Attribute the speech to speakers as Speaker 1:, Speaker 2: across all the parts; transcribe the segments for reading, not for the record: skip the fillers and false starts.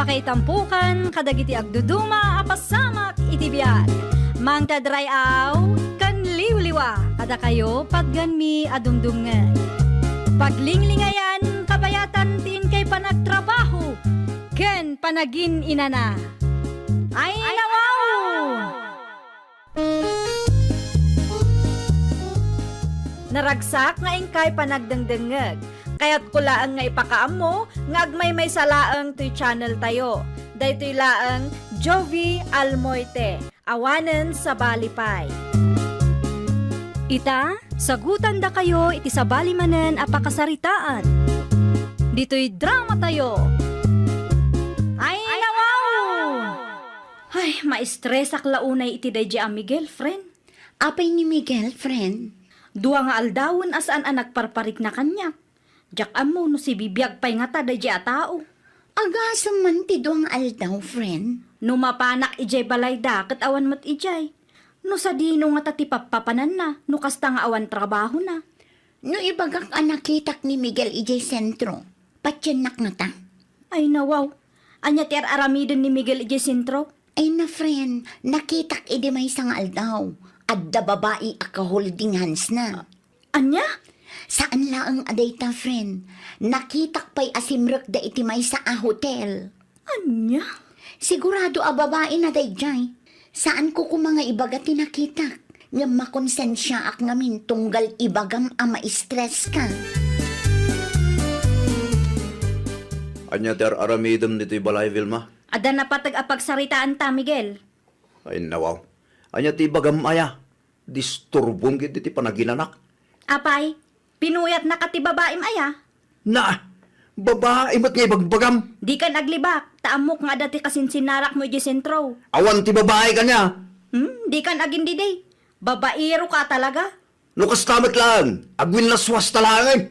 Speaker 1: Apakaitampukan, kadagiti agduduma, apasamak itibiyag. Mang tadrayaw, kan liwliwa, kada kayo pagganmi adumdumngan. Paglinglingayan, kabayatan tin kay panagtrabaho, ken panagin inana. Ay nawaw! Naragsak nga ingkay panagdengdengeg. Kaya't kulaang nga ipakaam mo, nga agmay salaang to'y channel tayo. Daytoy laang Jovi Almoite, awanen sa balipay. Ita, sagutan da kayo iti sa balimanen apakasaritaan. Dito'y drama tayo. Ay nawaw! Ay, ma-stress ak launay iti day a Miguel, friend.
Speaker 2: Apay ni Miguel, friend?
Speaker 1: Dua nga aldawon asaan ang nagparparik na kanya. Jak amo no si bibiyag pay nga ta day a tao.
Speaker 2: Agasam man ti doang aldaw, friend.
Speaker 1: No mapanak ijay balay da, kat awan mat ijay. No sa dino nga tati papapanan na, no kasta nga awan trabaho na.
Speaker 2: No ibagak anakitak ni Miguel ijay sentro, patyanak na ta.
Speaker 1: Ay nawaw, anya ti aramidon ni Miguel ijay sentro.
Speaker 2: Ay na, friend, nakitak ide may sang aldaw. Adda babae aka-holding hands na.
Speaker 1: Anya?
Speaker 2: Saan laang aday ta, friend? Nakitak pa'y asimrek da iti may sa hotel.
Speaker 1: Anya?
Speaker 2: Sigurado a babae na dayjay. Saan ko mga ibaga tinakitak? Nga makonsensya ak ngamin tunggal ibagam a ma-stress ka.
Speaker 3: Anya ter aramidem dito'y balay, Vilma?
Speaker 1: Ada na patag apagsaritaan ta, Miguel.
Speaker 3: Ay nawaw. Anya ti bagam aya. Disturbong gid iti panaginanak.
Speaker 1: Apay, pinuyat na kati babaim aya.
Speaker 3: Na! Babae mat nga ibagbagam.
Speaker 1: Di ka naglibak, taamok nga dati kasinσinarak mo ijay sentro.
Speaker 3: Awan ti babae kanya.
Speaker 1: Di ka naging diday. Babaero ka talaga.
Speaker 3: Lukas tamat lang. Agwin laswas talangan.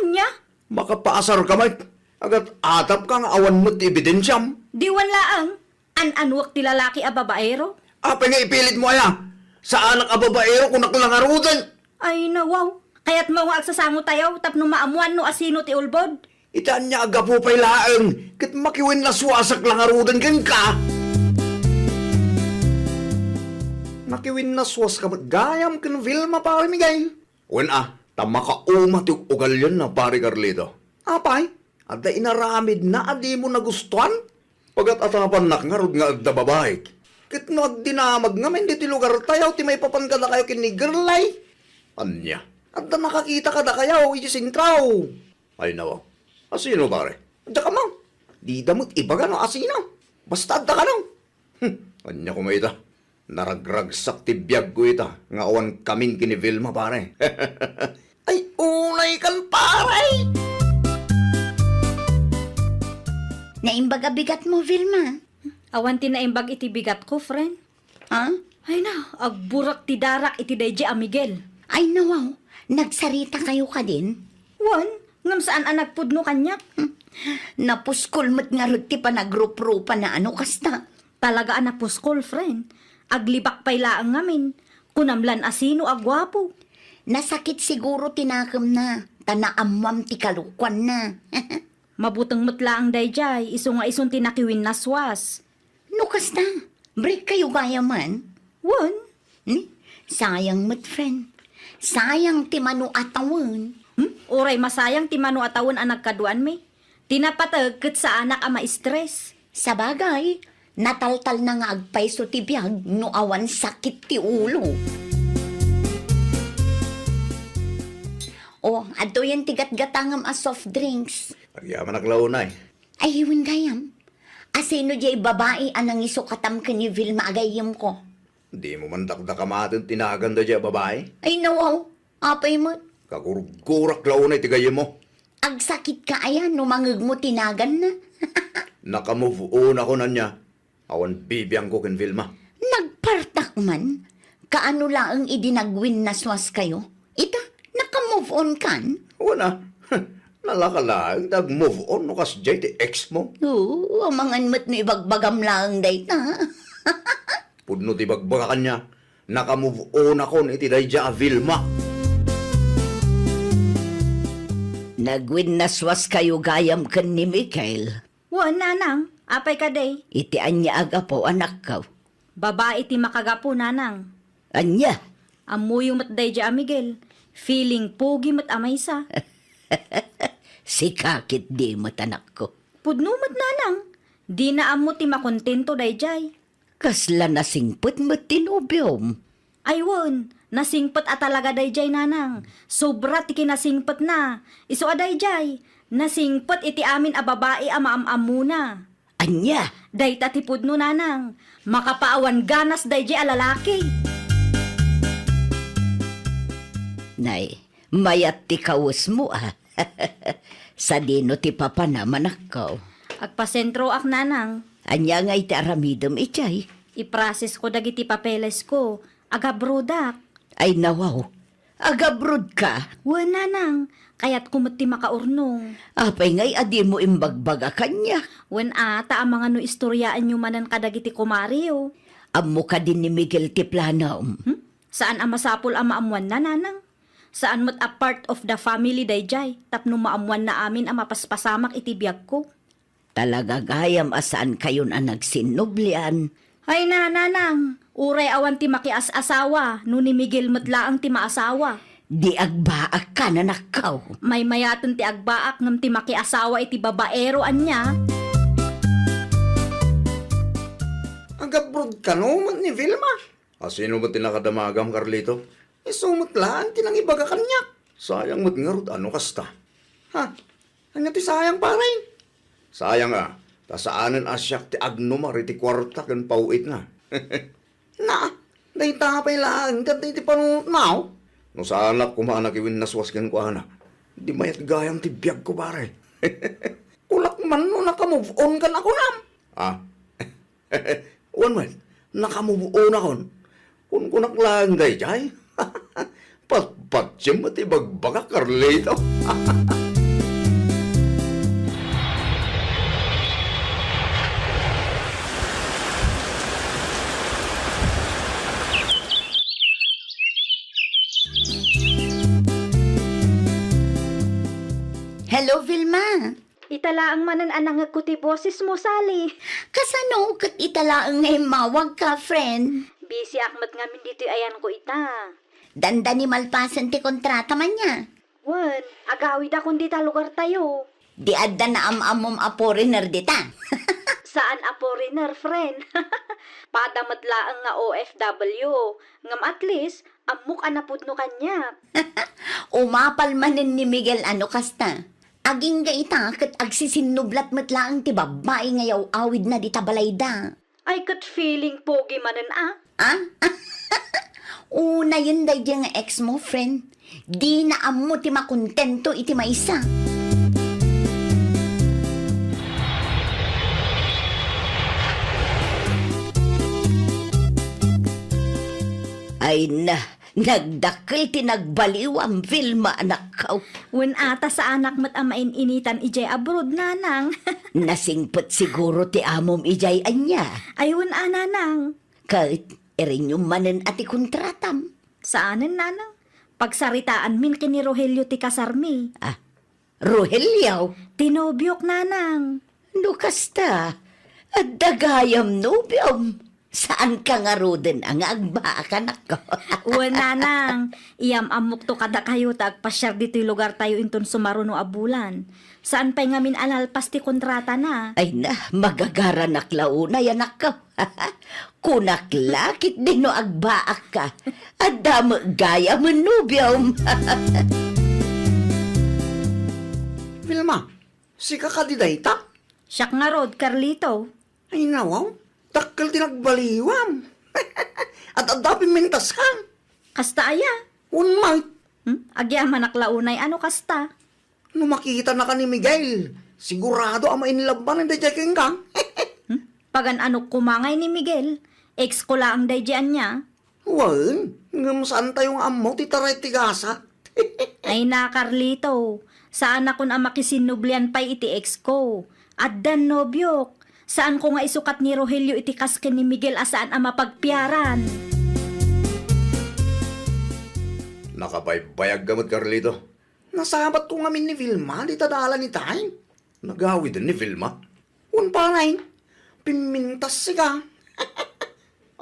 Speaker 1: Anya?
Speaker 3: Makapaasar ka, Mike. Agat atap kang awan mo ti ebidensyam.
Speaker 1: Diwan laang, an-anwak ti lalaki a babaero.
Speaker 3: Apay nga ipilit mo aya. Sa anak a babaero kung naklangarudan.
Speaker 1: Ay nawaw, kaya't mo nga agsasango tayo tapno maamuan no asino ti ulbod.
Speaker 3: Itaan niya aga po pa'y laang. Kat makiwin laswasak langarudan kan ka. Makiwin laswas ka gayam kan Vilma pare Miguel. Wen tama ka umat yung ugal yun na pare Carlito. Apay, ada inaramid na adi mo nagustuhan. Pagat atapan nakngarod nga agda babaik. Kit no agdinamag nga men diti lugar tayo ti may papankada kayo kinigerlay. Anya, adda nakakita kada kayo iti sintraw. Ay nawa, asino pare? Adda ka mang. Di damot ibaga no asino. Basta adda ka nang. Anya kumaita. Naragragsak ti biyag ko ita. Nga awan kamin kini Vilma pare. Ay unay kan pare.
Speaker 2: Naimbaga bigat mo, Vilma.
Speaker 1: Awan ti naimbag iti bigat ko, friend.
Speaker 2: Ha?
Speaker 1: Ay na, agburak ti darak iti dayji a Miguel.
Speaker 2: Ay nawaw, nagsarita kayo ka din?
Speaker 1: Wan, ngam saan ang nagpudno kanyak?
Speaker 2: Napuskol mo't nga rin ti panagrup-rupa na ano kasta.
Speaker 1: Talaga ang napuskol, friend. Aglibak pay laang ngamin. Kunamlan asino agwapo.
Speaker 2: Nasakit siguro tinakam na. Tanaamwam ti kalukwan na.
Speaker 1: Mabutang mutla ang dayjay, iso nga ison tinakiwin naswas.
Speaker 2: No kasta, break kayo gaya man.
Speaker 1: Wan,
Speaker 2: Sayang mo't friend. Sayang ti manu atawan.
Speaker 1: Uray masayang ti mano atawon ang nagkaduan mi. Tinapatag ket sa anak ang ma-stress.
Speaker 2: Sa bagay, nataltal na nga agpay so ti biyag no awan sakit ti ulo. Oh, ato yan tigat-gatangam a soft drinks.
Speaker 3: Agyaman naklaunay.
Speaker 2: Ay, hiwin gayam. Asino jay babae anang isukatam ka ni Vilma agayam ko.
Speaker 3: Di mo man dakdakamatin tinaganda dya babae.
Speaker 2: Ay, nawaw. Apay mo.
Speaker 3: Kakurgurak launay tigayem mo.
Speaker 2: Agsakit ka ayan no mangag mo tinagan na.
Speaker 3: Nakamove on ako na niya. Awan bibiyang ko kin Vilma.
Speaker 2: Nagpartak man. Kaano laang idinagwin na swas kayo? Ita, nakamove on kan?
Speaker 3: Wala. Nalakalang nag-move on no kas jay ti ex mo.
Speaker 2: Oo, amangan mo't no ibagbagam lang dayta.
Speaker 3: Pudno ti bagbaga kanya. Nakamove on ako ni iti dayja a Vilma.
Speaker 2: Nagwin na swas kayo gayam kan ni Mikael.
Speaker 1: Wan nanang, Apay ka day?
Speaker 4: Iti anya agapo anak ka.
Speaker 1: Babae ti makagapo nanang.
Speaker 4: Anya,
Speaker 1: Amuyo mat day ja Miguel. Feeling pogi mat amay sa.
Speaker 4: si kakit di mo't anak ko.
Speaker 1: Pudno mat nanang. Di na amo ti makontento day jay.
Speaker 4: Kasla nasingput mo tinubyom.
Speaker 1: Aywan, nasingpet at talaga day jay nanang. Sobra ti kinasingpet na. Iso aday jay. Nasingpet iti amin a babae a maam-am muna.
Speaker 4: Anya,
Speaker 1: Day tatipod no nanang. Makapaawan ganas day jay a lalaki.
Speaker 4: nay, mayat ti kawus mo ah. Sa dino ti papa naman ako.
Speaker 1: Agpasentro ak nanang.
Speaker 4: Anya nga iti aramidom itay.
Speaker 1: Iprases ko dagiti papeles ko. Agabrodak.
Speaker 4: Ay nawaw, agabrod ka.
Speaker 1: Wan nanang. Kaya't kumati makaurnong.
Speaker 4: Apay ngay adi mo imbagbaga kanya.
Speaker 1: Wan ata ang mga no istoryaan nyo manan kadagiti kumariyo.
Speaker 4: Amo ka din ni Miguel ti planaom.
Speaker 1: Saan ang masapol ang maamuan na nanang? Saan mo't a part of the family dayjay? Tapno maamuan na amin ang mapaspasamak itibiyag ko.
Speaker 4: Talaga gayam asaan kayon ang nagsinublian.
Speaker 1: Ay nanang, uray awan ti makias-asawa, no ni Miguel matlaang ti maasawa.
Speaker 4: Di agbaak ka na nakaw.
Speaker 1: May mayaton ti agbaak ngam ti makiasawa iti babaero anya.
Speaker 3: Agabrod ka no, man ni Vilma. Sino ba tinakadamagam, Carlito? Sumot lang, tinang ibaga kanya. Sayang mo't ngarod, ano kasta? Ha? Ano ti sayang paray? Sayang tasaanan asyak ti agno ti kwarta kan pauit na. Na, day tapay lang, kanti ti panunot now. No sa anak kumaanak iwin naswas kan ko anak. Di mayat gayam ti biyag ko paray. Kulak man no, nakamove on kan ako nam. One man, nakamove on akon. Kung kunak lang day jay. Patpatsym at ibagbaga, Carlito.
Speaker 2: Hello, Vilma.
Speaker 1: Italaang manan anang ko ti boses mo, Sally.
Speaker 2: Kasano kat italaang ngay mawag ka, friend?
Speaker 1: Busy akmat ngamin dito ayan ko ita.
Speaker 2: Danda ni malpasan ti kontrata man niya.
Speaker 1: Wan, agawid akong dita lugar tayo.
Speaker 2: Di adda na am-amom a foreigner dita.
Speaker 1: Saan a foreigner, friend? Padamatlaang nga OFW. Ngam at least, amok anapudno kanya.
Speaker 2: Umapal manin ni Miguel ano kasta. Aging ga ita kat agsisinublat matlaang ti babae ngayaw awid na dita balayda.
Speaker 1: Ay kat feeling pogi manan ah.
Speaker 2: Ah? Una yun day nga ex mo, friend. Di na amo ti makontento iti maisa.
Speaker 4: Ay na, nagdakil ti nagbaliw ang Vilma anak ka.
Speaker 1: Wan ata sa anak mat amain initan ijay abroad nanang.
Speaker 4: Nasingput siguro ti amom ijay anya.
Speaker 1: Ay wan nanang.
Speaker 4: Kahit erinyo manen ati kontratam.
Speaker 1: Saanan nanang? Pagsaritaan min kini Rogelio ti kasarmi.
Speaker 4: Rogelio,
Speaker 1: Tinobyok nanang.
Speaker 4: nukasta. At dagayam nobyom. Saan ka nga roden ang agbaakan ako?
Speaker 1: Wan nanang. Iyam amok to kada kayo tagpasyar dito lugar tayo inton sumaruno abulan. Saan pa'y ngamin alalpas ti kontrata na?
Speaker 4: Ay na, magagara naklauna yan ako. Kunaklakit din no agbaak ka. At damo gaya manubyom.
Speaker 3: Vilma, si kakadidayta?
Speaker 1: Siyak nga rod, Carlito.
Speaker 3: Ay nawaw, takkel tinagbaliwam. At adapin mintas ka.
Speaker 1: Kasta aya.
Speaker 3: Unmay,
Speaker 1: Agyaman naklaunay ano kasta?
Speaker 3: no makita na ka ni Miguel, sigurado ang mainlaban ng dajaking ka.
Speaker 1: Pagan ano kumangay ni Miguel. Ex ko lang dayjaan niya.
Speaker 3: Wan, ngam saan tayong amo titaray tigasa?
Speaker 1: Ay na, Carlito. Saan ako na makisinublian pa'y iti ex ko? At dan nobyok. Saan ko nga isukat ni Rogelio iti kasken ni Miguel asaan ang mapagpiaran?
Speaker 3: Nakapaybayag gamot, Carlito. Nasabat ko ngamin ni Vilma, di tadala ni Tay. Nagawid ni Vilma. Un panay, pimintas si ka.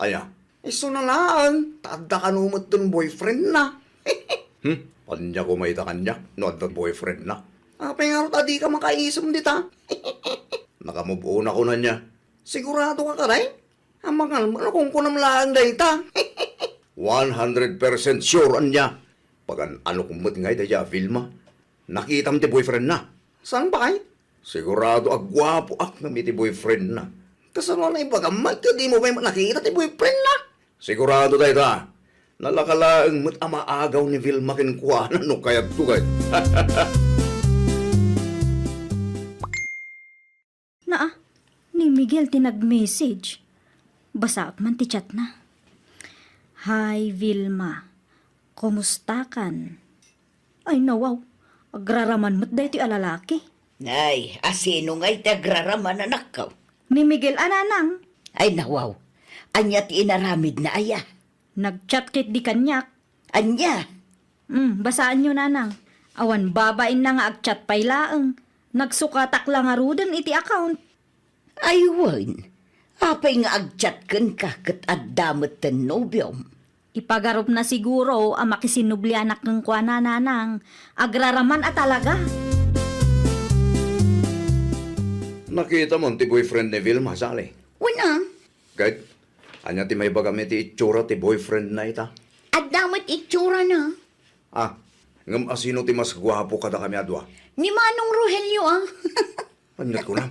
Speaker 3: Aya, iso na lang, tada ka numot dun boyfriend na. Kanya ko may kanya, no at boyfriend na. Apay nga ro tadi ka makaisam dita. Nakamove on ako na niya. Sigurado ka karay? Ang mga kung kunam lang data. 100% sure anya. Pag ano kung matingay daya, Vilma. Nakita mo ti boyfriend na. Saan ba kay? Sigurado agwapo ak na mi ti boyfriend na. Kasano na ibagamay ka di mo ba nakita ti boyfriend na? Sigurado tayo ta. Nalakalaang mat amaagaw ni Vilma kinkuha na no kaya tugay.
Speaker 1: Ni Miguel tinag-message. Basa man ti chat na. Hi Vilma, kumusta kan? Ay nawaw, agraraman mo't dahi ti alalaki.
Speaker 4: Ay, asino nga'y tagraraman na nakaw.
Speaker 1: Ni Miguel ananang,
Speaker 4: Ay nawaw, anya ti inaramid na aya.
Speaker 1: nag-chat kit di kanyak.
Speaker 4: Anya,
Speaker 1: Basaan nyo nanang. Awan babain na nga ag-chat pay laeng. Nagsukatak lang nga ruden iti account.
Speaker 4: aywan. Apay nga agchat kan ka kat addamet ten nobyom.
Speaker 1: Ipagarup na siguro ang makisinublianak ng kwa nanang. Agraraman at talaga.
Speaker 3: Nakita mo ti boyfriend ni Vilma, sali.
Speaker 2: Una,
Speaker 3: Kahit, anya ti may bagami ti itsura ti boyfriend na ita.
Speaker 2: at damat itsura na.
Speaker 3: Ngam asino ti mas gwapo kada kami adwa.
Speaker 2: Ni Manong Rogelio
Speaker 3: Anyat ko na.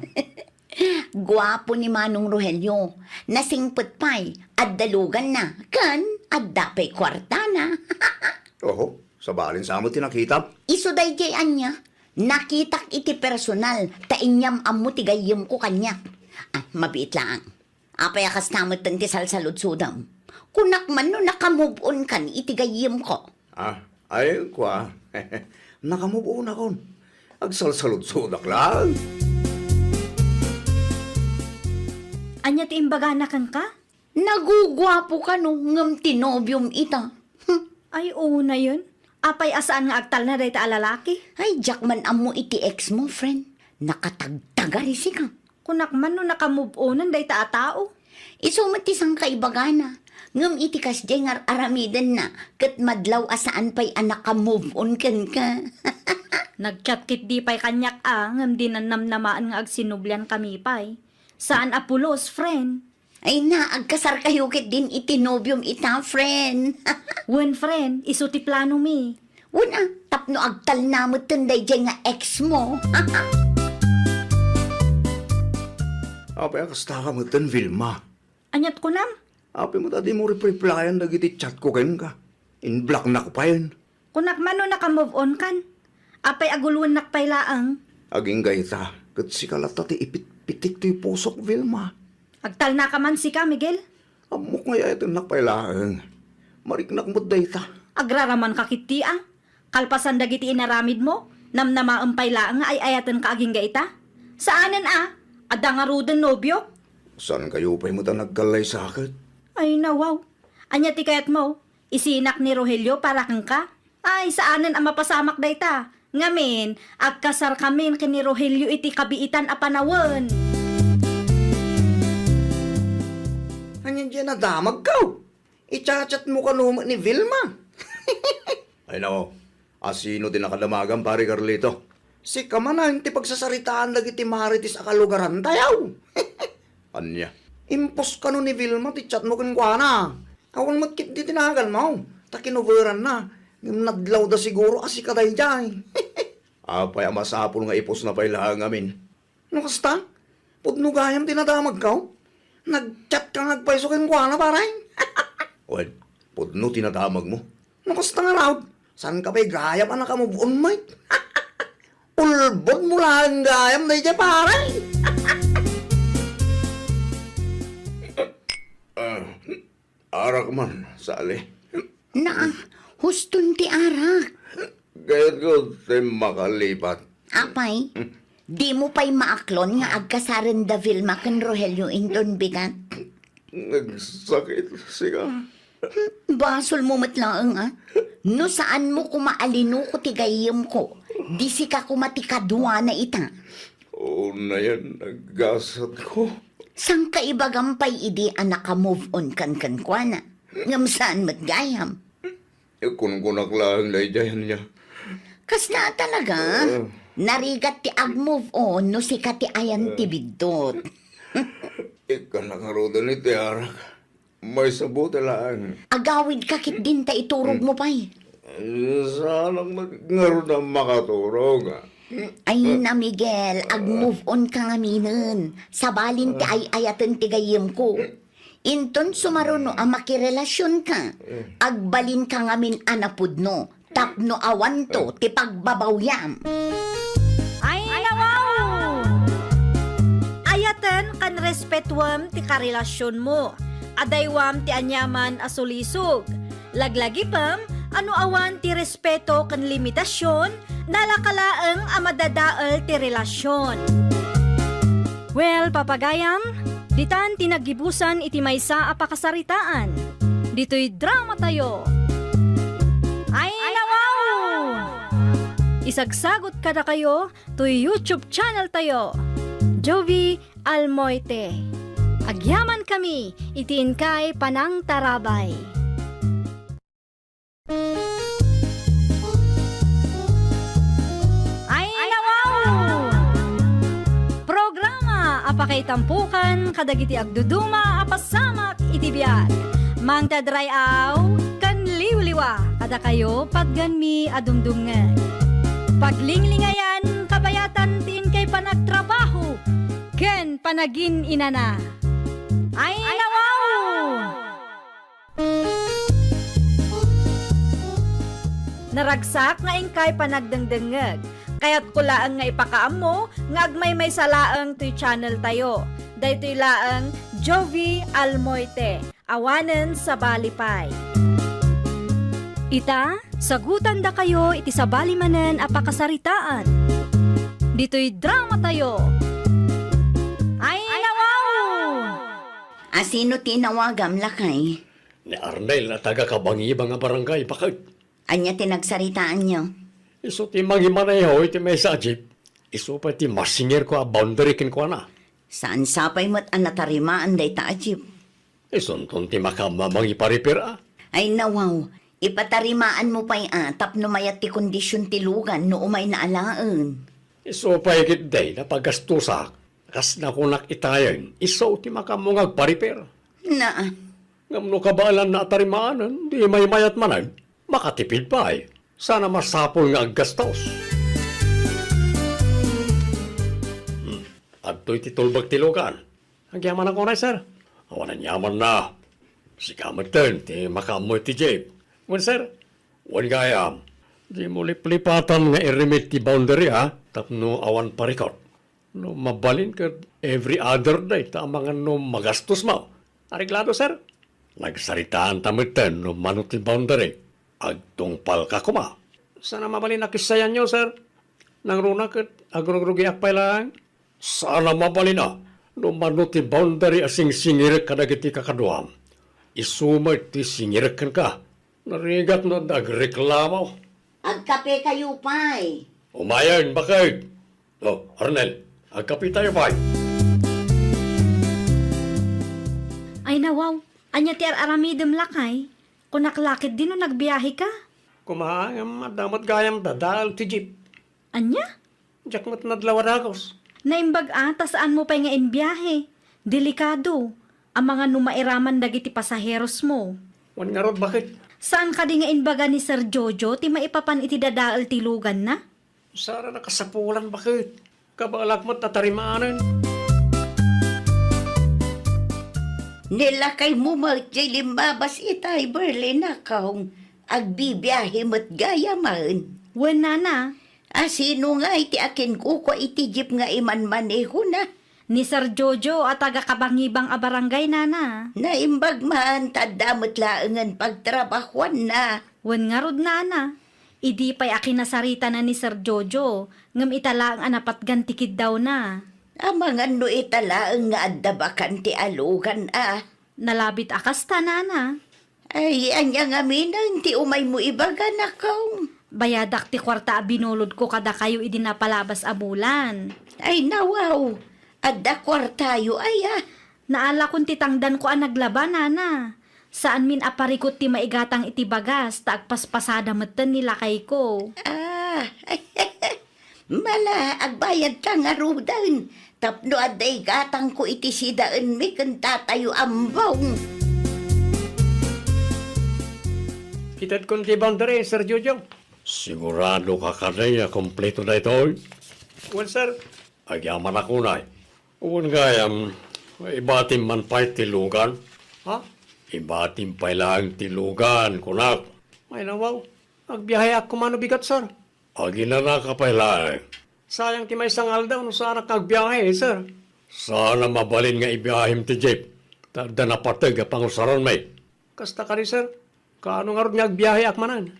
Speaker 2: Gwapo ni Manong Rogelio. Nasingpet pa'y, at dalugan na. Kan, at dapay kwarta na.
Speaker 3: Oho, sa balin sa mo tinakita.
Speaker 2: Isuday jay anya. Nakitak iti personal. Tainyam amu ti gayem ko kanya. Mabiit lang. Apay akas namot ti salsalod sudam. Kunak man no nakamove on kan iti gayem ko.
Speaker 3: Ay, kwa. Nakamubuo na kon. Agsalsalod-sudak lang.
Speaker 1: Anya ti imbagana kan ka?
Speaker 2: Nagugwapo ka no ngam tinobyom ita.
Speaker 1: Ay oo na yun. Apay asaan nga agtal na dahi ta alalaki.
Speaker 2: Ay, jakman amo iti ex mo, friend. Nakatagtagari si ka.
Speaker 1: Kunak man no nakamove onan dahi ta atao.
Speaker 2: Isumat isang kaibagana. Ngam iti kasjay ngar aramidan na. Kat madlaw asaan pa'y anak ka move on kan ka.
Speaker 1: Nagchat kit di pay kanyak ngam di namnamaan nga agsinublian kami pay. Saan apulos, friend?
Speaker 2: Ay na, agkasar kayo kit din itinobyom ita, friend.
Speaker 1: When friend, iso ti plano mi.
Speaker 2: Una, tapno agtal namot tunday dyan nga ex mo.
Speaker 3: Apay, akasta ka mo tan, Vilma.
Speaker 1: Anyat ko nam?
Speaker 3: Apay mo tadi mo replyan dagiti chat ko kayo ka. In black na ko pa yun.
Speaker 1: Kunak man no nakamove on kan. Apay aguluan nakpay laang.
Speaker 3: Aging gayta, kat si kalata ti ipit-pitik ti pusok, Vilma.
Speaker 1: Agtal na ka man si ka, Miguel.
Speaker 3: Amok nga ito nakpailaang. Mariknak mo dayta.
Speaker 1: Agraraman ka kiti Kalpasan dagiti inaramid mo. Namnamaampay laang nga ay ayatan ka aging gaita. Saanan Ada nga ruden nobyo?
Speaker 3: Saan kayo pa'y mo ta nagkalay sa akin?
Speaker 1: Ay nawaw. Anya ti kayat mo? Isinak ni Rogelio para kang ka? Ay saanan ang mapasamak dayta? Ngamin, agkasar kamin kini Rogelio iti kabiitan a panawen.
Speaker 3: Anyan dyan na damag ka. Ichat-chat mo ka nung ni Vilma. Ay nako, asino din nakadamagan pare Carlito? Si kamanan ti pagsasaritaan lagi ti maritis a kalugaran tayaw. Anya, impos ka no ni Vilma ti chat mo kan kwa na. Awan matkit di tinagal mo. Takinoveran na. Nadlaw da siguro asi kaday dyan. Apay amasapol nga ipos na pailaang amin. No kasta? Pudno gayam tinadamag ka? Nag-chat ka nagpaisokin ko na paray. Well, pudno tinadamag mo. Nakasta nga raw. Saan ka ba'y gayam anak ka mo buon, mate? Ulbog mo lang gayam na dyan paray. Arak man, sali.
Speaker 2: Na, huston ti arak.
Speaker 3: Gayat ko tayo makalipat.
Speaker 2: Apay, di mo pa'y maaklon nga agkasaran da Vilma kan Rogelio indon bigat.
Speaker 3: Nagsakit siya.
Speaker 2: Basol mo matlaang No saan mo kumaalino ko tigayim ko. Di si ka kumatikadwa na ita.
Speaker 3: Oo na yan, naggasat ko.
Speaker 2: Sang kaibagampay idi anak ka move on kan kwa na. Ngam saan mat gayam.
Speaker 3: Kung kunak lang daydayan niya.
Speaker 2: Kas na talaga. Narigat ti ag move on no si kati ayan ti bidot.
Speaker 3: Ika nakaroda ni Tiarak. May sabot lang.
Speaker 2: Agawid kakit din ta iturog mo pa'y.
Speaker 3: Sana ngaro na makaturog.
Speaker 2: Ay na Miguel, ag move on ka nga minen. Sabalin ti ay ayatan ti gayem ko. Inton sumaruno ang makirelasyon ka. Agbalin ka nga min anapudno. Tapno awan to ti pagbabawyam.
Speaker 1: Ay, nawaw! Ayatan kan respetuam ti karelasyon mo. Adaywam ti anyaman asulisog. Laglagi pam, ano awan ti respeto kan limitasyon, nalakalaeng amadadaal ti relasyon. Well, papagayam, ditan tinagibusan iti maysa a pakasaritaan. Dito'y drama tayo. Ay, nawaw! Isagsagot ka na kayo to YouTube channel tayo. Jovi Almoite. Agyaman kami, itiin kay Panang Tarabay. Ay, nawaw! Programa apakay tampukan kadagiti agduduma apasamak iti biag. Mang tadrayaw kan liwliwa kada kayo pagganmi adumdungan. Paglinglingayan kabayatan tiin kay panagtrabaho ken panagin inana. Ay, nawaw! Naragsak nga ingkay panagdengdengeg. Kaya't kulaan nga ipakaam mo, nga agmay may salaang to'y channel tayo. Dahito'y laang Jovi Almoite, awanen sa balipay. Ita, sagutan da kayo iti sa balimanen apakasaritaan. Dito'y drama tayo. Ay, nawaw!
Speaker 2: Asino tinawagam lakay?
Speaker 5: Ni Arnel na taga-kabangiba nga barangay, bakit?
Speaker 2: Anya tinagsaritaan nyo?
Speaker 5: Iso ti mangimaneho iti may sa jeep. Iso pa ti masinger ko a boundary kin ko na.
Speaker 2: Saan sapay mo't anatarimaan day taajib?
Speaker 5: Iso ton ti makamamang iparipir a.
Speaker 2: Ay nawaw, ipatarimaan mo pa'y atap no mayat ti kondisyon ti lugan no umay na alaan.
Speaker 5: Iso pa ikit day na paggastusak. Kas na kunak itayan, iso ti makamungag paripir.
Speaker 2: Na,
Speaker 5: Ngam no kabaalan na atarimaanan, di may mayat manan. Makatipid pa ay. Sana masapol nga aggastos. Adto'y titulbag tilugan. Agyaman ako na, sir. Awanan yaman na. Si Kamerton, ti makamoy ti Jabe. Wan, sir. Wan gayam. Di mo liplipatan nga i-remit ti boundary, ha? Tapno awan parikot. No mabalin ka every other day, tama nga no magastos mo. Ariglado, sir. Nagsaritaan tamerton no mano ti boundary. Agtungpal ka kuma. Sana mabalin na kisayan nyo, sir. Nang runa kat agrogrugiak pa lang. Sana mabalin na. No mano ti boundary asing singirek ka dagiti kakaduam. Isumay ti singirek ka. Narigat no nagreklamo.
Speaker 2: agkape kayo pa'y.
Speaker 5: Umayan, bakit? Oh, Arnel, agkapi tayo pa.
Speaker 1: Ay, nawaw. Anya ti aramidem lakay. Kung naklakit din no nagbiyahe ka.
Speaker 5: Kumaang madamat gayam dadal ti jeep.
Speaker 1: Anya?
Speaker 5: Diyak mat nadlawaragos.
Speaker 1: Naimbag ata saan mo pa nga inbiyahe. Delikado. Ang mga numairaman dagiti pasaheros mo.
Speaker 5: Wan nga rod, bakit?
Speaker 1: Saan ka di nga inbaga ni Sir Jojo ti maipapan iti dadaal tilugan na?
Speaker 5: Sara nakasapulan, bakit? Kabalak mo't natarimaanan.
Speaker 2: Nila kay mo magjay limbabas itay Berlin na kaong agbibiyahe mo't gayaman.
Speaker 1: Wen na.
Speaker 2: Sino nga iti akin ko iti jeep nga iman maneho na.
Speaker 1: Ni Sir Jojo at taga-kabangibang a barangay nana.
Speaker 2: Naimbag man, tadamot laangan pagtrabahuan na.
Speaker 1: Wen nga rod nana. Idi pa'y akinasarita na ni Sir Jojo. Ngam itala ang anapat gantikid daw na.
Speaker 2: Amang ano italaang nga addabakan ti alugan
Speaker 1: Nalabit akas ta nana.
Speaker 2: Ay, anya nga minang ti umay mo ibaga na kaong.
Speaker 1: Bayadak ti kwarta a binulod ko kada kayo idinapalabas a bulan.
Speaker 2: Ay nawaw, adda kwartayo ay
Speaker 1: Naala kong titangdan ko ang naglaban, nana. Saan min aparikot ti maigatang iti bagas, taagpaspasada matan nila kay ko.
Speaker 2: Ah, mala, agbayad ka nga rudan. Tapno aday gatang ko iti sidaan mi kan tatayo ambong.
Speaker 5: Itad kong ti boundary, Sir Jojo. Sigurado ka kanay na kompleto na ito. Well, sir, agyaman ako na. Uwan gayam, ibatim man pa'y tilugan. Ha? Ibatim pa'y lang tilugan, kunak. Ay nawaw, agbiyahe ako mano bigat, sir. Agi na nakapay lang. Sayang ti may sangal daw no sana kagbiyahe, sir. Sana mabalin nga ibiyahim ti Jeep. Tagda na patag pangusaron may. Kasta ka rin, sir. Kaano nga rin nga agbiyahe akmanan?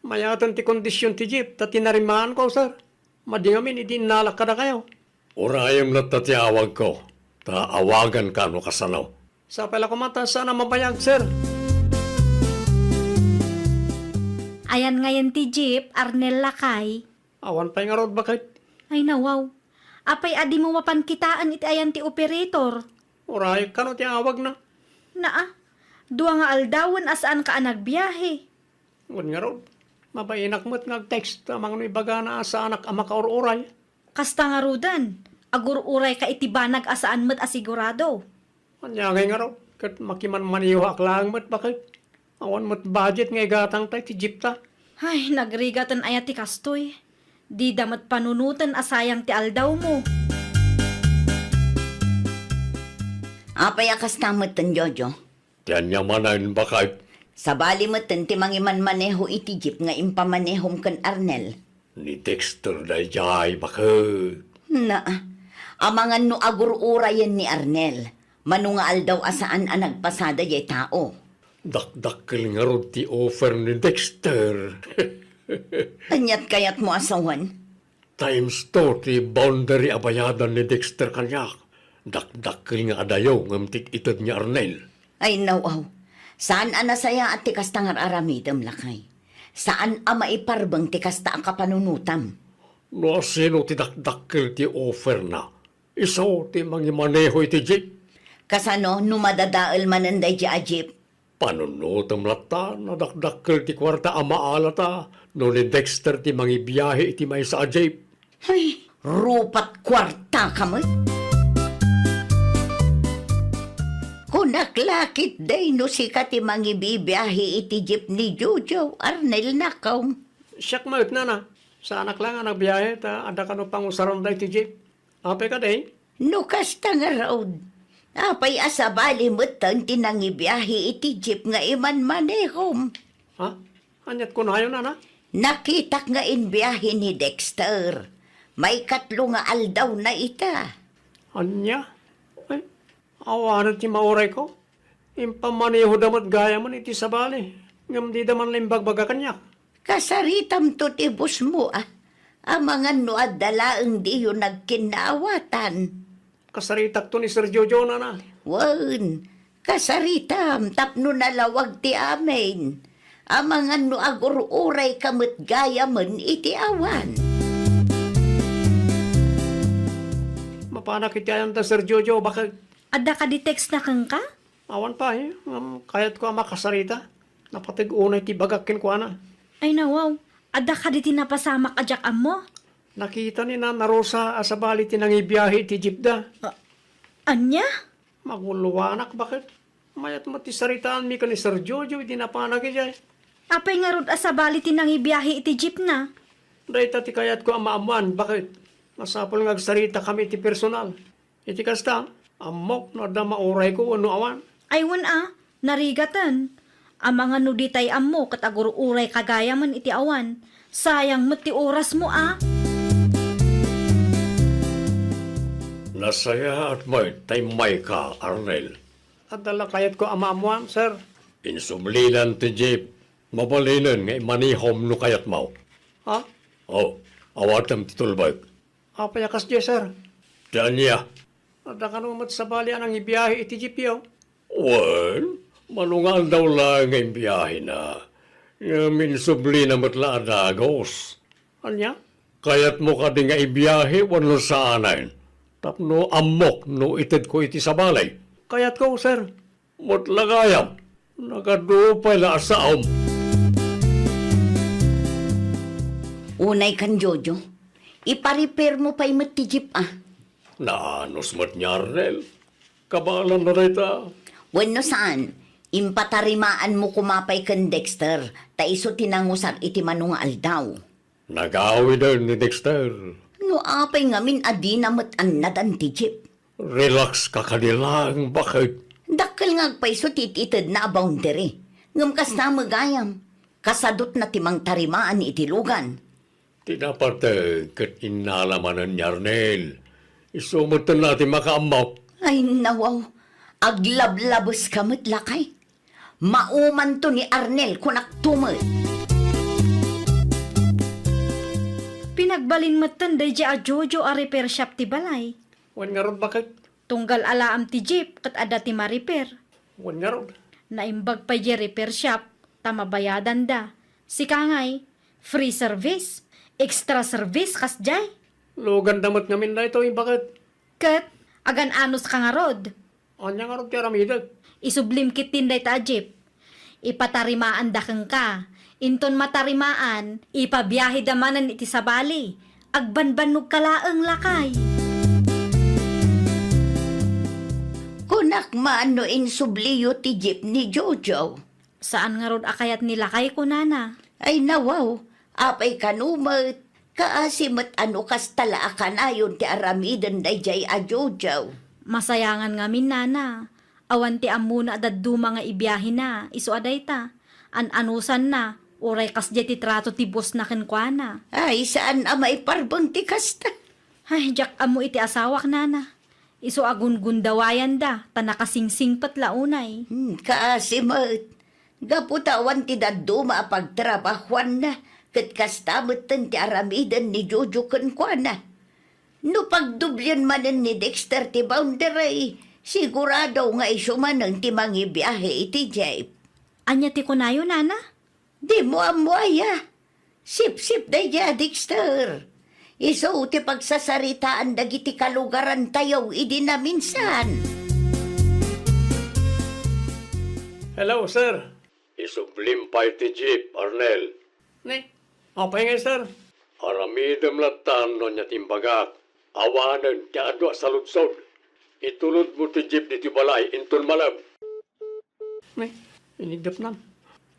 Speaker 5: Mayatan ti kondisyon ti Jeep, ta tinarimaan ko, sir. Madingamin, idinalak ka na kayo. Urayam na tatiawag ko. Taawagan ka no kasanaw. Sa pala kumata, sana mabayag, sir.
Speaker 1: Ayan ngayon ti Jeep, Arnel Lakay.
Speaker 5: Awan pa nga rod bakit?
Speaker 1: Ay nawaw. Apay adi mo mapankitaan iti ayan ti operator.
Speaker 5: Uray ka no tiawag na.
Speaker 1: Naa, dua nga aldawan asaan ka nagbiyahe.
Speaker 5: Ngun nga rod. Mabainak mo't nag-text tamang no ibaga na sa anak ama ka uray.
Speaker 1: Kasta nga rudan, agur-uray ka iti banag asaan mo't asigurado.
Speaker 5: Anyagay nga rod. Kat makiman maniyuhak lang mo't bakit? Awan mo't budget nga igatang tayo ti Jeep ta.
Speaker 1: Ay, nagrigatan ayat ti kastoy. Di damat panunutan asayang ti aldaw mo.
Speaker 2: Apay akas tamatan, Jojo.
Speaker 5: Tiyan niya manan bakit?
Speaker 2: Sa bali mo ti mangiman maneho iti jeep nga impamanehom kan Arnel.
Speaker 5: Ni Dexter na jay bakit?
Speaker 2: Na, amangan no agur-urayan ni Arnel. Mano nga aldaw asaan ang nagpasada jay tao.
Speaker 5: Dakdakkel nga rod ti offer ni Dexter.
Speaker 2: Anyat kayat mo asawan?
Speaker 5: Times to ti boundary abayadan ni Dexter kanyak. Dakdakkel nga adayo ngamtik itad ni Arnel.
Speaker 2: Ay nawaw. Saan anasaya at tikas tangar aramidam lakay? Saan ama iparbang tikas ta ang kapanunutam?
Speaker 5: No sino ti dakdakkel ti offer na? Iso ti mangimaneho iti jeep.
Speaker 2: Kasano numadadaal mananday di ajip?
Speaker 5: Panunutam lata na dakdakkel ti kwarta amaalata no ni Dexter ti mangibiyahe iti may sa jeep.
Speaker 2: Ay, rupat kwarta kamot. Kunaklakit day no si kati mangibibiyahe iti jeep ni Jojo, Arnel nakaw.
Speaker 5: Siyak maut na na. Sa anak lang ang nagbiyahe ta ada ka no pangusaron da iti jeep. Ape ka day?
Speaker 2: No kasta nga raod. Apay asabali mo tan tinangibiyahe iti jeep nga iman manehom.
Speaker 5: Ha? Anyat ko na yun na.
Speaker 2: Nakitak nga inbiyahe ni Dexter. May 3 nga aldaw na ita.
Speaker 5: Anya? Ay, awanan ti mauray ko. Impamaneho damat gaya man iti sabali. Ngam di daman limbagbaga kanyak.
Speaker 2: Kasaritam to tibus mo ah. Amangan no adalaang di yun nagkinaawatan.
Speaker 5: Kasaritak to ni Sir Jojo na.
Speaker 2: Wan, kasaritam tapno nalawag ti amin. Amangan no agur-uray kamot gaya man iti awan.
Speaker 5: Mapanak iti ayan ta Sir Jojo. Bakit?
Speaker 1: Adda ka di text na kang ka?
Speaker 5: Awan pa eh. Kayat ko ang makasarita. Napatig-unay ti bagakin ko ana.
Speaker 1: Ay nawaw, adda ka di tinapasamak ajak mo?
Speaker 5: Nakita ni Nana Rosa asabali tinangibiyahe iti jeep da.
Speaker 1: Anya?
Speaker 5: Maguluwanak bakit? Mayat mo ti saritaan mi ka ni Sir Jojo iti napanak iti.
Speaker 1: Apay nga rod asabali tinang ibiyahe iti jeep na.
Speaker 5: Dahil ti kayat ko ang maamuan. Bakit? Masapol nga agsarita kami iti personal. Iti kasta, amok na da mauray ko ano awan.
Speaker 1: Aywan narigatan. Ang mga nuditay amo kat agur-uray kagaya man iti awan. Sayang mo ti oras mo
Speaker 5: Nasaya at may taymay ka, Arnel. At dala kayat ko ang maamuan, sir. Insumlilan ti jeep. Mabalinan nga imanihom no kayat mo. Ha? Oh, awatam ti tulbag. Apayakas di, sir. Diyan niya. At ka naman sa bali ang ibiyahe iti jeep yaw. Well, manungal daw lang nga ibiyahe na. Minsubli na matla adagos. Anya? Kayat mo ka di nga ibiyahe wano sa anayin. Tapno amok no itid ko iti sa balay. Kayat ko, sir. Mutlagayam. Nagadupay na asaom.
Speaker 2: Unay kan Jojo, ipa-repair mo pa yung ti jeep
Speaker 5: Naanos mo't niya, Arnel. Kabalan na rin ta.
Speaker 2: Bueno saan, impatarimaan mo kumapay kan Dexter, ta iso tinangusar iti manunga aldaw.
Speaker 5: Nagawi din ni Dexter.
Speaker 2: No apay ngamin adi namat annad ang ti jeep.
Speaker 5: Relax ka kanilang, bakit?
Speaker 2: Dakkel nga agpaiso tititid na boundary. Ngam kas na magayam. Kasadot na timang tarimaan iti lugan.
Speaker 5: Tinaparte kat inalamanan niya, Arnel. Isumutan natin makaamaw.
Speaker 2: Ay nawaw, aglablabos kamot lakay. Mauman to ni Arnel kunak tumot.
Speaker 1: Pinagbalin matan day a Jojo a repair shop ti balay.
Speaker 5: Wan nga ron, bakit?
Speaker 1: Tunggal alaam ti jeep kat ada ti ma-repair.
Speaker 5: Wan nga ron.
Speaker 1: Naimbag pa di repair shop, tamabayadan da. Si Kangay, free service, extra service kas jay.
Speaker 5: Lugan damot ngamin na ito, bakit?
Speaker 1: Kat, agan anos ka nga rod.
Speaker 5: Anya nga ron kaya ramidag.
Speaker 1: Isublim kitin day ta jeep. Ipatarimaan da kang ka. Inton matarimaan, ipabiyahe damanan iti sabali. Agbanbanog kalaang lakay.
Speaker 2: Kunak maano insubliyo ti jeep ni Jojo.
Speaker 1: Saan nga rod akayat ni lakay ko nana?
Speaker 2: Ay nawaw, apay kanumat. Kaasimat ano kas tala akanayon ti aramidan day jay a Jojo.
Speaker 1: Masayangan nga min nana. Awan ti amuna daddu mga ibiyahe na. Isu aday ta. An-anusan na. Uray kas ti trato ti boss na kenkwana.
Speaker 2: Ay saan amay parbang ti kasta.
Speaker 1: Ay, jak amo iti asawak nana. Isu agun-gundawayan da. Tanakasingsing patlaunay.
Speaker 2: Kaasimat. Gaputawan ti daddu maapagtrabahuan na. Kat kastamot ti aramidan ni Jojo kenkwana. No pagdublyan manen ni Dexter ti boundary, sigurado nga isumanang ti mangibiyahe iti jeep.
Speaker 1: Anya ti kunayo nana?
Speaker 2: Di mo amuaya. Sip-sip day ja, Dexter. Iso ti pagsasaritaan dagiti kalugaran tayo idi na minsan.
Speaker 5: Hello, sir. Isublim pa iti jeep, Arnel. Ne, apay nga, sir. Aramidam latan no niya timbagak. Awanan, ti adwa sa lutsod. Itulod mo ti jeep diti balay, inton malab. Ne, inigdap nan.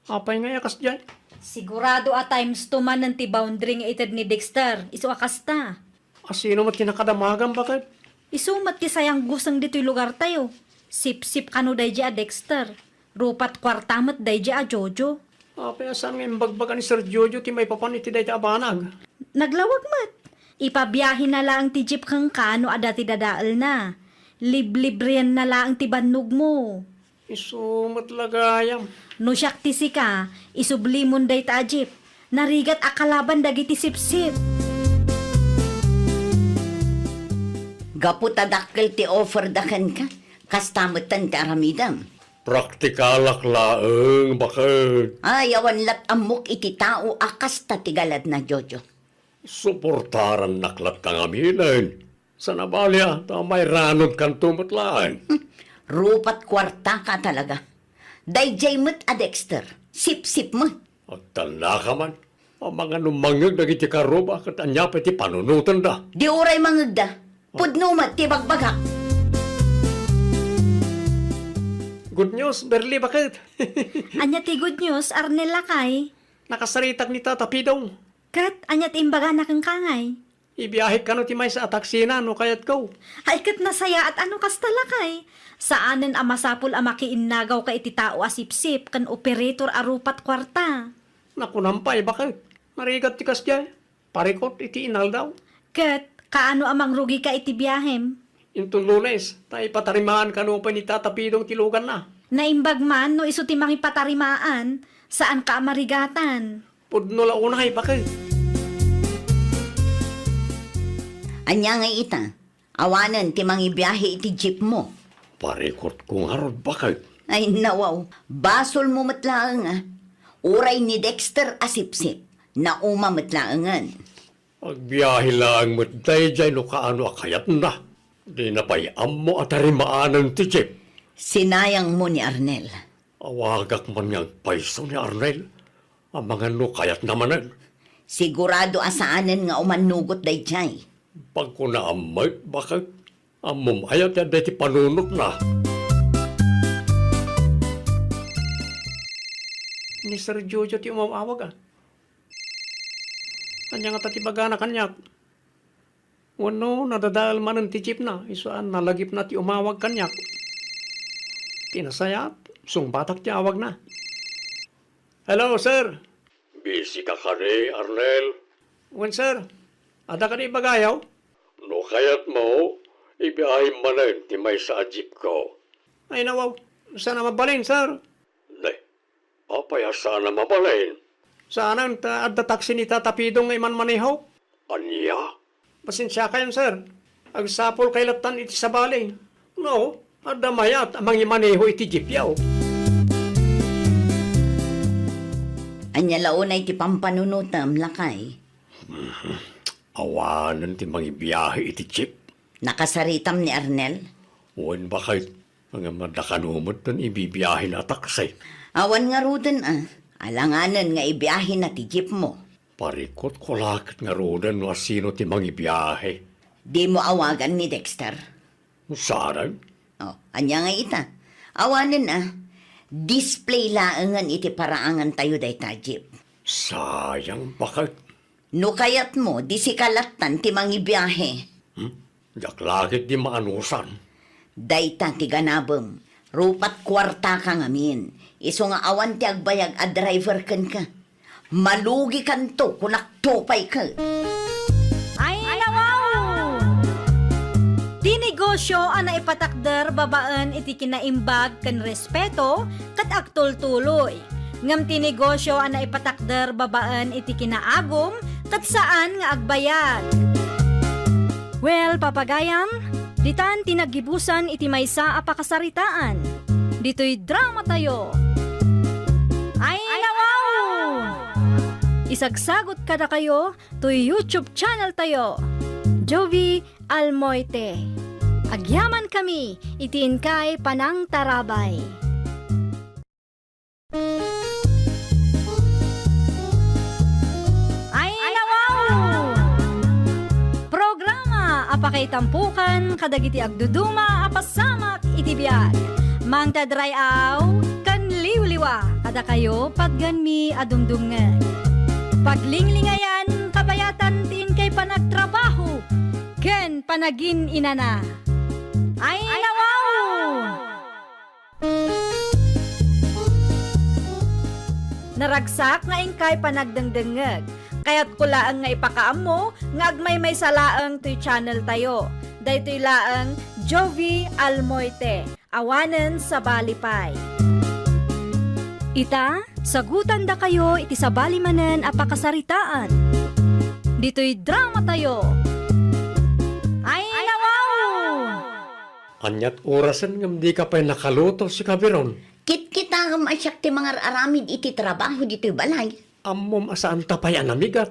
Speaker 5: Apay nga yakas dyan.
Speaker 1: Sigurado a times 2 man ng ti boundary nga itad ni Dexter. Isu akasta.
Speaker 5: Asino mat kinakadamagan, bakit?
Speaker 1: Isumat ti sayang gusang dito'y lugar tayo. Sip-sip kano day a Dexter. Rupat kwartamat day a Jojo.
Speaker 5: Apay asan nga imbagbagan ni Sir Jojo ti may papan iti day ti abanag.
Speaker 1: Naglawag mat. Ipabiyahin na lang ti jeep kang kano ada ti dadaal na. Liblibriyan na lang ti bannog mo.
Speaker 5: Isumat lagayam.
Speaker 1: No siyak ti sika, isublimon day ta jeep. Narigat akalaban dagiti sip-sip.
Speaker 2: Gaputadakkel ti offer dakan ka. Kastamot ti aramidam.
Speaker 5: Praktikalak laeng, bakit?
Speaker 2: Ay, awan lat amok iti tao akas tatigalad na Jojo.
Speaker 5: Suportaran naklat kang aminin. Sa nabalya, tamay ranod kang tumutlaan.
Speaker 2: Rupat kwarta ka talaga. Dayjay mo't a Dexter. Sip-sip mo.
Speaker 5: Agtala ka man. Ang mga numangag nagiti karuba kat anya pa ti panunutan da.
Speaker 2: Di uray mangagda. Pudnumat ti bagbagak.
Speaker 5: Good news, Berli, bakit?
Speaker 1: Anya ti good news, Arnel lakay.
Speaker 5: Nakasaritak ni Tata Pidong.
Speaker 1: Kat, anya ti imbaga na kang kangay.
Speaker 5: Ibiyahe ka no ti may sa ataksina no kayat ko.
Speaker 1: Ay kat nasaya at ano kas talakay. Saanen amasapul amakiinnagaw ka iti tao asipsip kan operator arupat kwarta.
Speaker 5: Nakunampay, bakit? Marigat ti kasya. Parikot iti inal daw.
Speaker 1: Kat, kaano amang rugi ka iti biyahem?
Speaker 5: Intong Lunes, tayo patarimaan ka no pa ni Tata Pidong tilugan na.
Speaker 1: Naimbag man no iso ti mangipatarimaan, saan ka marigatan?
Speaker 5: Pudno launay, bakit?
Speaker 2: Anya nga ita. Awanan ti mangibiyahe iti jeep mo.
Speaker 5: Parikot kong harod, bakit?
Speaker 2: Ay nawaw. Basol mo matlaang Uray ni Dexter asipsip. Nauma matlaangan.
Speaker 5: Agbiyahe lang mo't day jay no kaano akayat na. Di na pa'y ammo at harimaanan ti jeep.
Speaker 2: Sinayang mo ni Arnel.
Speaker 5: Awagak man nga paiso ni Arnel. Ang mga kayat namanan.
Speaker 2: Sigurado asaanan nga umanugot day chay.
Speaker 5: Pag ko naamay, bakit? Amom ayat yan dati panunot na. Ni Sir Jojo ti umawag ah. Kanya nga tatibaga na kanyak. Wano, nadadal man ang tijip na. Isaan nalagip na ti umawag kanyak. Kinasayat, sungbatak ti awag na. Hello, sir. Busy ka kani, Arnel. Wen, sir. Ada ka ni bagayaw? No kayat mo, ibiyahin mo na ti may sa jeep ko. Ay nawaw, sana mabalin, sir. Nay, apaya sana mabalin. Sana adda taksi ni tatapidong ngay man manihaw. Anya? Pasensya kayo, sir. Agsapol kay latan iti sa balay. No, adda mayat amang imaneho iti jeep yaw.
Speaker 2: Anya launay ti pampanunutam lakay.
Speaker 5: Awanan ti mga biyahe iti jeep.
Speaker 2: Nakasaritam ni Arnel.
Speaker 5: Wen bakit ang madakanumot nun ibibiyahe na taksay.
Speaker 2: Awan nga ruden Alanganan nga ibiyahin na ti jeep mo.
Speaker 5: Parikot ko lakit nga rodan no asino ti mga biyahe.
Speaker 2: Di mo awagan ni Dexter.
Speaker 5: Sarang?
Speaker 2: Oh, anya nga ita. Awanan display laangan iti paraangan tayo day ta jeep.
Speaker 5: Sayang bakit?
Speaker 2: No kayat mo, di si kalatan ti mangi biyahe.
Speaker 5: Yak lakit di maanusan.
Speaker 2: Dayta ti ganabem. Rupat kwarta ka ngamin. Iso nga awan ti agbayag a driver kan ka. Malugi kan to kung naktupay ka.
Speaker 1: Ay, nawaw! Di negosyo ang naipatakder babaan iti kinaimbag kan respeto kat agtultuloy. Ngam ti negosyo ang naipatakder babaan iti kinaagom kat saan nga agbayag. Well, papagayam, ditan tinagibusan iti maysa a pakasaritaan. Dito'y drama tayo. Ay, nawaw! Isagsagot kada kayo to YouTube channel tayo. Jovi Almoite. Agyaman kami, itiin kay Panang Tarabay. Ay, nawaw! Programa apakay tampukan kadagiti agduduma apasamak iti biag. Mang tadrayaw kan liwliwa kada kayo pagganmi adumdumngan. Paglinglingayan kabayatan tin kay panagtrabaho ken panagin inana. Ay, nawaw! Naragsak nga ingkay panagdengdengeg. Kaya't kulaang nga ipakaam mo, nga agmay may salaang to'y channel tayo. Dahito'y laang Jovi Almoite, awanen sa balipay. Ita, sagutan da kayo iti sa balimanen apakasaritaan. Dito'y drama tayo. Ay, nawaw!
Speaker 5: Anyat orasan ngam di ka pa nakaluto si Kabiron.
Speaker 2: Kit-kita nga maasyak ti mga aramid iti trabaho dito'y balay.
Speaker 5: Amom asaan tapay anamigat.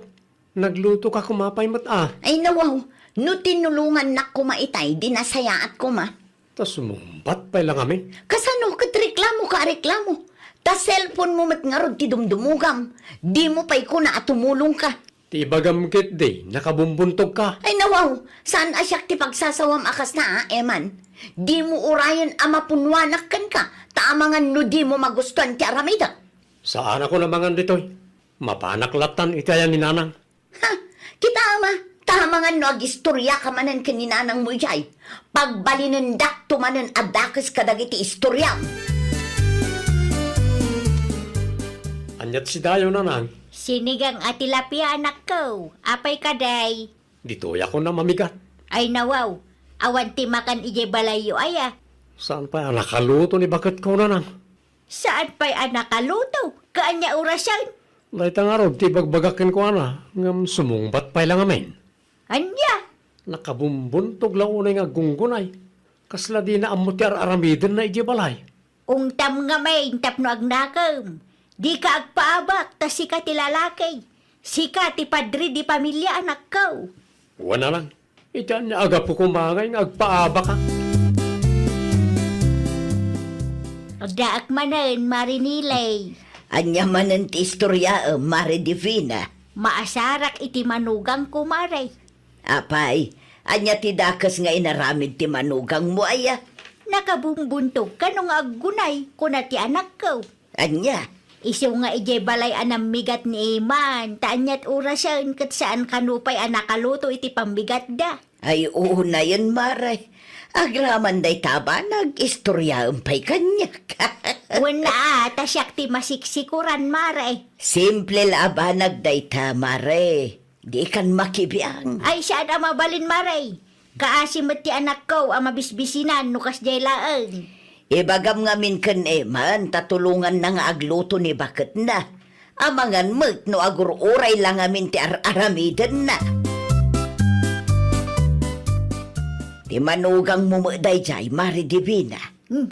Speaker 5: Nagluto ka kumapay mat
Speaker 2: Ay nawaw, no tinulungan na kumaitay, dinasayaat ko ma.
Speaker 5: Tas sumumbat pa lang amin.
Speaker 2: Kasano, katreklamo ka reklamo. Ta cellphone mo mat nga rod ti dumdumugam. Di mo pa'y ko na at tumulong ka.
Speaker 5: Ti bagamkit di, nakabumbuntog ka.
Speaker 2: Ay nawaw, saan asyak ti pagsasawam akas na Eman? Di mo urayan amapunwanak kan ka, taamangan no di mo magustuhan ti aramida.
Speaker 5: Saan ako namangan ditoy? Mapanaklatan itayan ni Nanang.
Speaker 2: Ha, kita ama, tamangan no agistorya ka manan kaninanang mo jay. Pagbalinendak tumanan adakas kadagiti istorya.
Speaker 5: Anyat si Dayo Nanang.
Speaker 6: Sinigang at tilapia anak ko. Apay kaday.
Speaker 5: Ditoy ako na mamigat.
Speaker 6: Ay nawaw. Awan ti makan ije balayo aya.
Speaker 5: Saan pa nakaluto ni bakit ko Nanang?
Speaker 6: Saan pa'y anak kaluto? Kaanya orasan?
Speaker 5: Laita nga rod, ti bagbagakin ko ngam sumungbat pa lang amin.
Speaker 6: Anya?
Speaker 5: Nakabumbuntog lang unay nga gunggunay. Kasla di na amot ti aramidin na ijibalay.
Speaker 6: Ungtam nga may tapno agnakam. Di ka agpaabak ta sika ti lalaki. Sika ti padri di pamilya anak ko.
Speaker 5: Wana lang. Itian niya aga po kumangay nga agpaaba ka.
Speaker 6: Daak manen, marinilay.
Speaker 4: Anya manan ti istorya, Mare Divina.
Speaker 6: Maasarak iti manugang ko, maray.
Speaker 4: Apay, anya ti dakas nga inaramid ti manugang mo aya.
Speaker 6: Nakabungbuntog ka nung aggunay kuna ti anak ko.
Speaker 4: Anya,
Speaker 6: Isu nga ijay balay anang migat ni Iman. Taanyat orasan kat saan kanupay anak kaluto iti pambigat da.
Speaker 4: ay oo na yun, Mare. Agraman day taba, nag-istorya umpay kanyak.
Speaker 6: Wala tasyak ti masiksikuran, maray.
Speaker 4: Simple labanag day ta, Mare. Di kan makibiyang.
Speaker 6: Ay siya na mabalin, maray. Kaasimot ti anak ko ang mabisbisinan nukas jay laeng.
Speaker 4: Ibagam nga min ken eman, tatulungan na nga agluto ni bakit na. Amangan mek no agururay lang amin ti aramidan na. Ti manugang mo day jay, Mare Divina.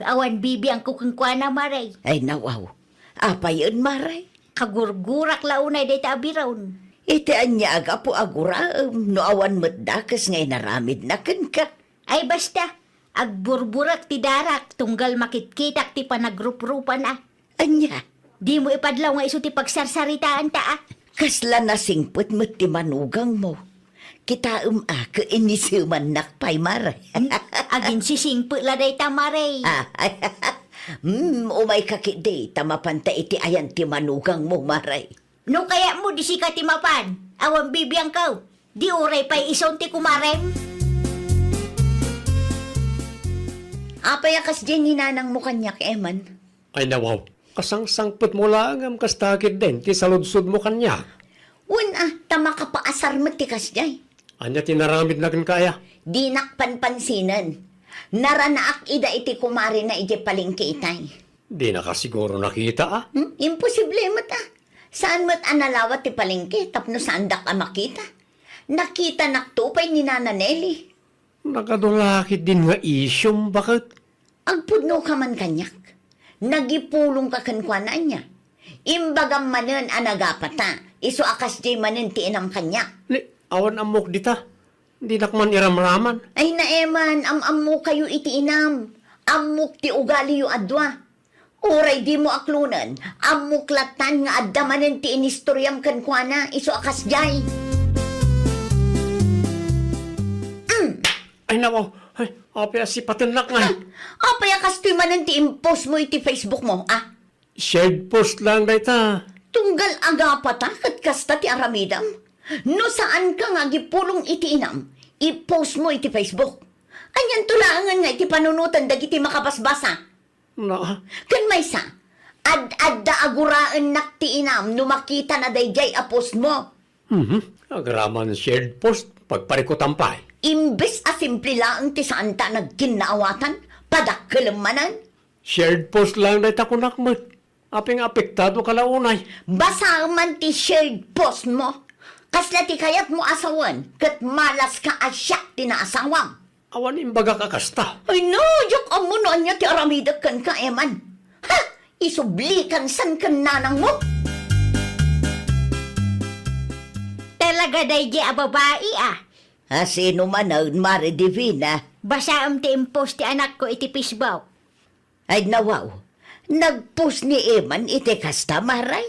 Speaker 6: Awan bibi ang kukungkwana, maray.
Speaker 4: Ay nawaw, apay yun, Mare.
Speaker 6: Kagurgurak launay day tabiron.
Speaker 4: Iti anya agapo agura, no awan metdakas ngay naramid na ken ka.
Speaker 6: Ay basta, agburburak ti darak, tunggal makitkitak ti panagrup-rupan ah.
Speaker 4: Anya,
Speaker 6: Di mo ipadlaw nga iso ti pagsarsaritaan ta ah.
Speaker 4: kasla na singput met ti manugang mo. Kita ka inisuman nakpay, Mare.
Speaker 6: Agin sisingpo la day ta, maray.
Speaker 4: Umay kakide, tamapanta iti ayan ti manugang mo, Mare.
Speaker 6: No kaya mo di si katimapan, awan bibiyang kaw. Di uray pa'y ison ti kumarem.
Speaker 2: Apay akas dyan ninanang mo kanyak, Eman.
Speaker 5: Ay nawaw, kasangsangpot mo lang ang kastakit din, ti saludsod mo kanya.
Speaker 2: Tama ka pa asar mo tikas jay.
Speaker 5: Anya tinaramid na kan kaya.
Speaker 2: Di nakpanpansinan. Naranaak ida iti kumari na iti palingki itay.
Speaker 5: Di na kasiguro nakita ah.
Speaker 2: Imposible mo ta. Saan mo't analawat ti palingki tapno saan dak ka makita? Nakita naktupay ni Nana Nelly.
Speaker 5: Nakadulakit din nga isyong bakit?
Speaker 2: Agpudno ka man kanyak. Nagipulong ka kankwanan niya. Imbagam manen anagapata. Iso akas di manen ti inam kanyak.
Speaker 5: Ni, awan amok dita. Di nakman iramraman.
Speaker 2: Ay na Eman, am-am mo kayo iti inam. Amok ti ugali yu adwa. Uray di mo aklunan. Amok latan nga addamanen ti inistoryam kankwana. Iso akas jay.
Speaker 5: Ay nawaw, ay, apya si patinak nga.
Speaker 2: Apay akas ti manen ti impose mo iti Facebook mo, ah?
Speaker 5: Shared post lang dita.
Speaker 2: Tunggal agapata kat kasta ti aramidam. No saan ka nga gipulong iti inam, i-post mo iti Facebook. Anyan tulangan nga iti panunutan dagiti makabasbasa.
Speaker 5: Na,
Speaker 2: Kan may sa, ad-adda aguraan nak ti inam no makita na dayjay a post mo.
Speaker 5: agraman shared post, pagparikutampay.
Speaker 2: Imbes a simple lang ti saan ta nagkinaawatan, padakkelemanan.
Speaker 5: Shared post lang dita kunakmat. Aping apektado kalaunay.
Speaker 2: Basa man ti shared post mo. Kasla ti kayat mo asawan, kat malas ka asyak ti naasawam.
Speaker 5: Awan imbaga kakasta.
Speaker 2: Ay no, yak amo no anya ti aramidak kan ka eman. Ha! Isublikan san kan nanang mo.
Speaker 6: Talaga day di a babae ah.
Speaker 4: Sino man ang Mare Divina?
Speaker 6: Basa ti impos ti anak ko iti Facebook.
Speaker 4: Ay nawaw, nagpost ni Eman iti kasta, Maray.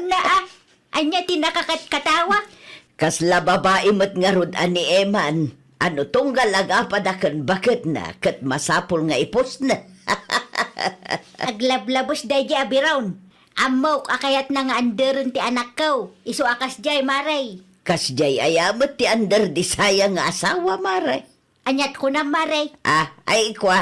Speaker 6: Naa, anya ti nakakatkatawa.
Speaker 4: Kasla babae mo't nga rod ani Eman. Ano tunggal agapadakan bakit na kat masapol nga ipost na.
Speaker 6: Aglablabos day di abiron. Amok akayat na nga anderon ti anak ko. Isu akas jay, maray.
Speaker 4: Kasjay ayamot ti under di sayang nga asawa, Maray.
Speaker 6: Anyat ko na, maray.
Speaker 4: Ay kwa.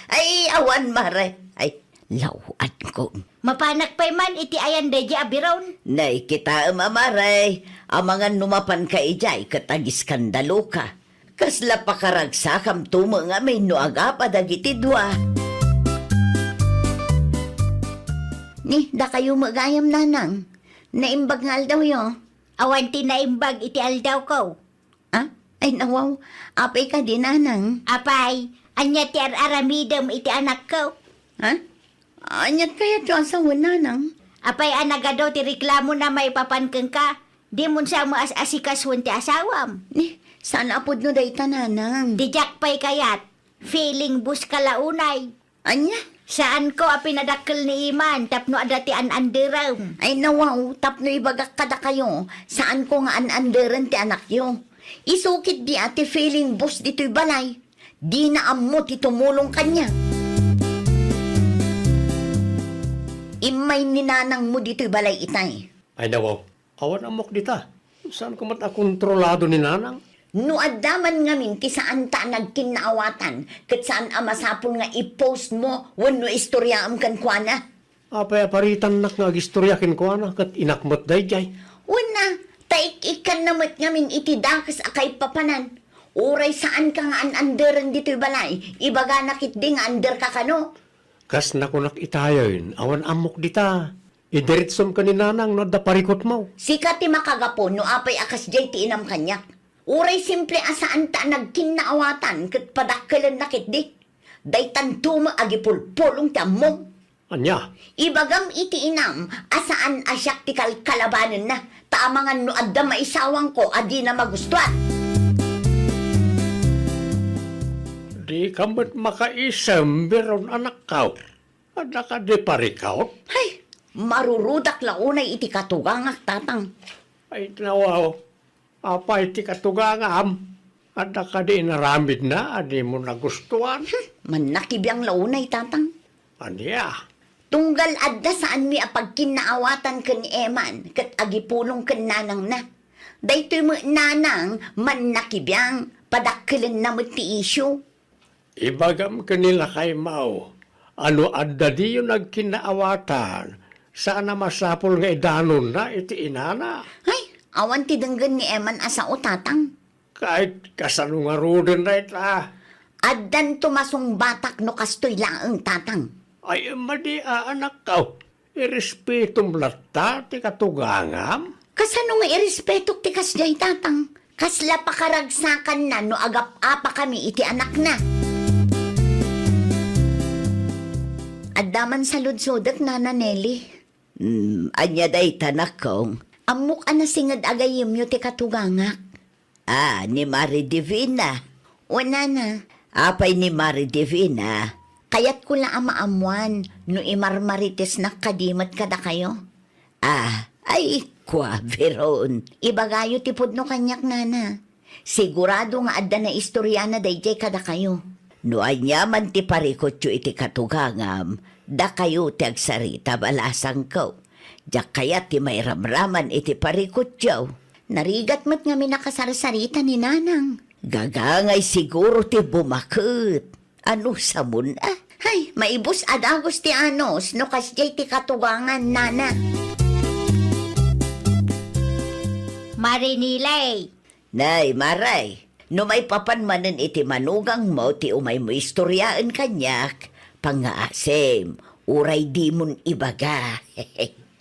Speaker 4: Ay awan, Maray. Ay, lawan ko.
Speaker 6: Mapanak pa'y man iti ayan day di abiron.
Speaker 4: Nay kita Maray. Amangan numapan ka ijay katagis skandalo ka. Kasla pakaragsakam tumo nga may nuaga dagiti dua.
Speaker 2: Ni, da kayo magayam nanang. Naimbag nga daw yo.
Speaker 6: Awan ti naimbag iti aldaw ko.
Speaker 2: Ah? Ay nawaw, apay ka di nanang.
Speaker 6: Apay, anya ti aramidam iti anak ko.
Speaker 2: Ha? Anyat kaya ti asawa nanang.
Speaker 6: Apay anaga daw ti reklamo na may papankeng ka. Di mo sa mo as-asikaswan ti asawam.
Speaker 2: Ni, saan apod no day ta nanang?
Speaker 6: Dijak pa'y kayat. Feeling bus kalaunay.
Speaker 2: Anya?
Speaker 6: Saan ko a pinadakkel ni Iman tapno adati an anderam.
Speaker 2: Ay nawaw, tapno ibagak kada kayo. Saan ko nga an-anderan ti anak yo? Isukit di ati feeling boss dito'y balay. Di na ammo ti tumulong kanya. Imay ninanang mo dito'y balay itay.
Speaker 5: Ay nawaw, awan amok dita. Saan ko kontrolado ni nanang?
Speaker 2: No addaman ngamin ti saan ta nagkinaawatan kat saan amasapon nga i-post mo wano istoryaam kan kuana.
Speaker 5: Apay aparitan nak nga gistoryakin ko ana kat inakmat dayjay.
Speaker 2: Una, taik-ikan namat ngamin iti dakas akay papanan. Uray saan ka nga an-anderan dito'y balay. Ibaga nakit di nga under ka kano.
Speaker 5: Kas nakunak itayon, awan amok dita. Idiritsom ka ni nanang no da parikot mo.
Speaker 2: Sika ti makagapo no apay akas jay ti inam kanyak. Uray simple asaan ta nagkinaawatan kat padakkelan nakit di. Daytan tuma agipulpulong ti ammong.
Speaker 5: Anya,
Speaker 2: Ibagam iti inam, asaan asyak ti kalabanan na, taamangan no adda maisawang ko, adi na magustuhan.
Speaker 5: di ka mo't makaisam biron anak ka. Ada ka di parikaw?
Speaker 2: Hay, marurudak launay iti katugangak tatang.
Speaker 5: Ay nawaw, apay ti katugangam. Ada ka di inaramid na, adi mo nagustuhan.
Speaker 2: Manakibiyang launay tatang.
Speaker 5: Anya,
Speaker 2: Tunggal adda saan mi apagkinaawatan ken Eman, kat agipulong ken nanang na. Daytoy mo nanang, manakibiyang, padakkelan na mo ti isyu.
Speaker 5: ibagam kanila kay Mau. Ano adda di yung nagkinaawatan? Saan na masapol nga idanon na iti inana?
Speaker 2: Hay, awan ti denggan ni Eman asa o tatang.
Speaker 5: Kahit kasalungarudan na ita.
Speaker 2: Addan tumasong batak no kastoy laang tatang.
Speaker 5: Ay madi anak ka. Irespetum latta ti katugangam.
Speaker 2: Kasano nga irespetok ti kasjay tatang? Kasla pakaragsakan na no agap-apa kami iti anak na. Addaman sa ludsodak na Nelly.
Speaker 4: Anya day tanak kong.
Speaker 2: Amok anasingad agayim yo ti katugangak.
Speaker 4: Ni Mari Divina.
Speaker 2: Wala na.
Speaker 4: Apay ni Mari Divina.
Speaker 2: Kayat ko lang amaamuan no imarmarites na kadimat kada kayo.
Speaker 4: Ay kwa, Veron.
Speaker 2: Ibagayo ti pudno kanyak nana. Sigurado nga adda na istorya na dayjay kada kayo.
Speaker 4: No anyaman ti parikot yu iti katugangam, da kayo ti agsarita balasang ko. Diyak kaya ti may ramraman iti parikot yu.
Speaker 2: Narigat mat nga minakasarsarita ni nanang.
Speaker 4: Gagangay siguro ti bumakit. Ano sa mun
Speaker 2: Hay, maibus adagos ti anos no kasjay ti katugangan nana.
Speaker 6: Marinilay.
Speaker 4: Nay, Maray, no may papanmanan iti manugang mo ti umay mo istoryaan kanyak, pangaasim, uray di mon ibaga.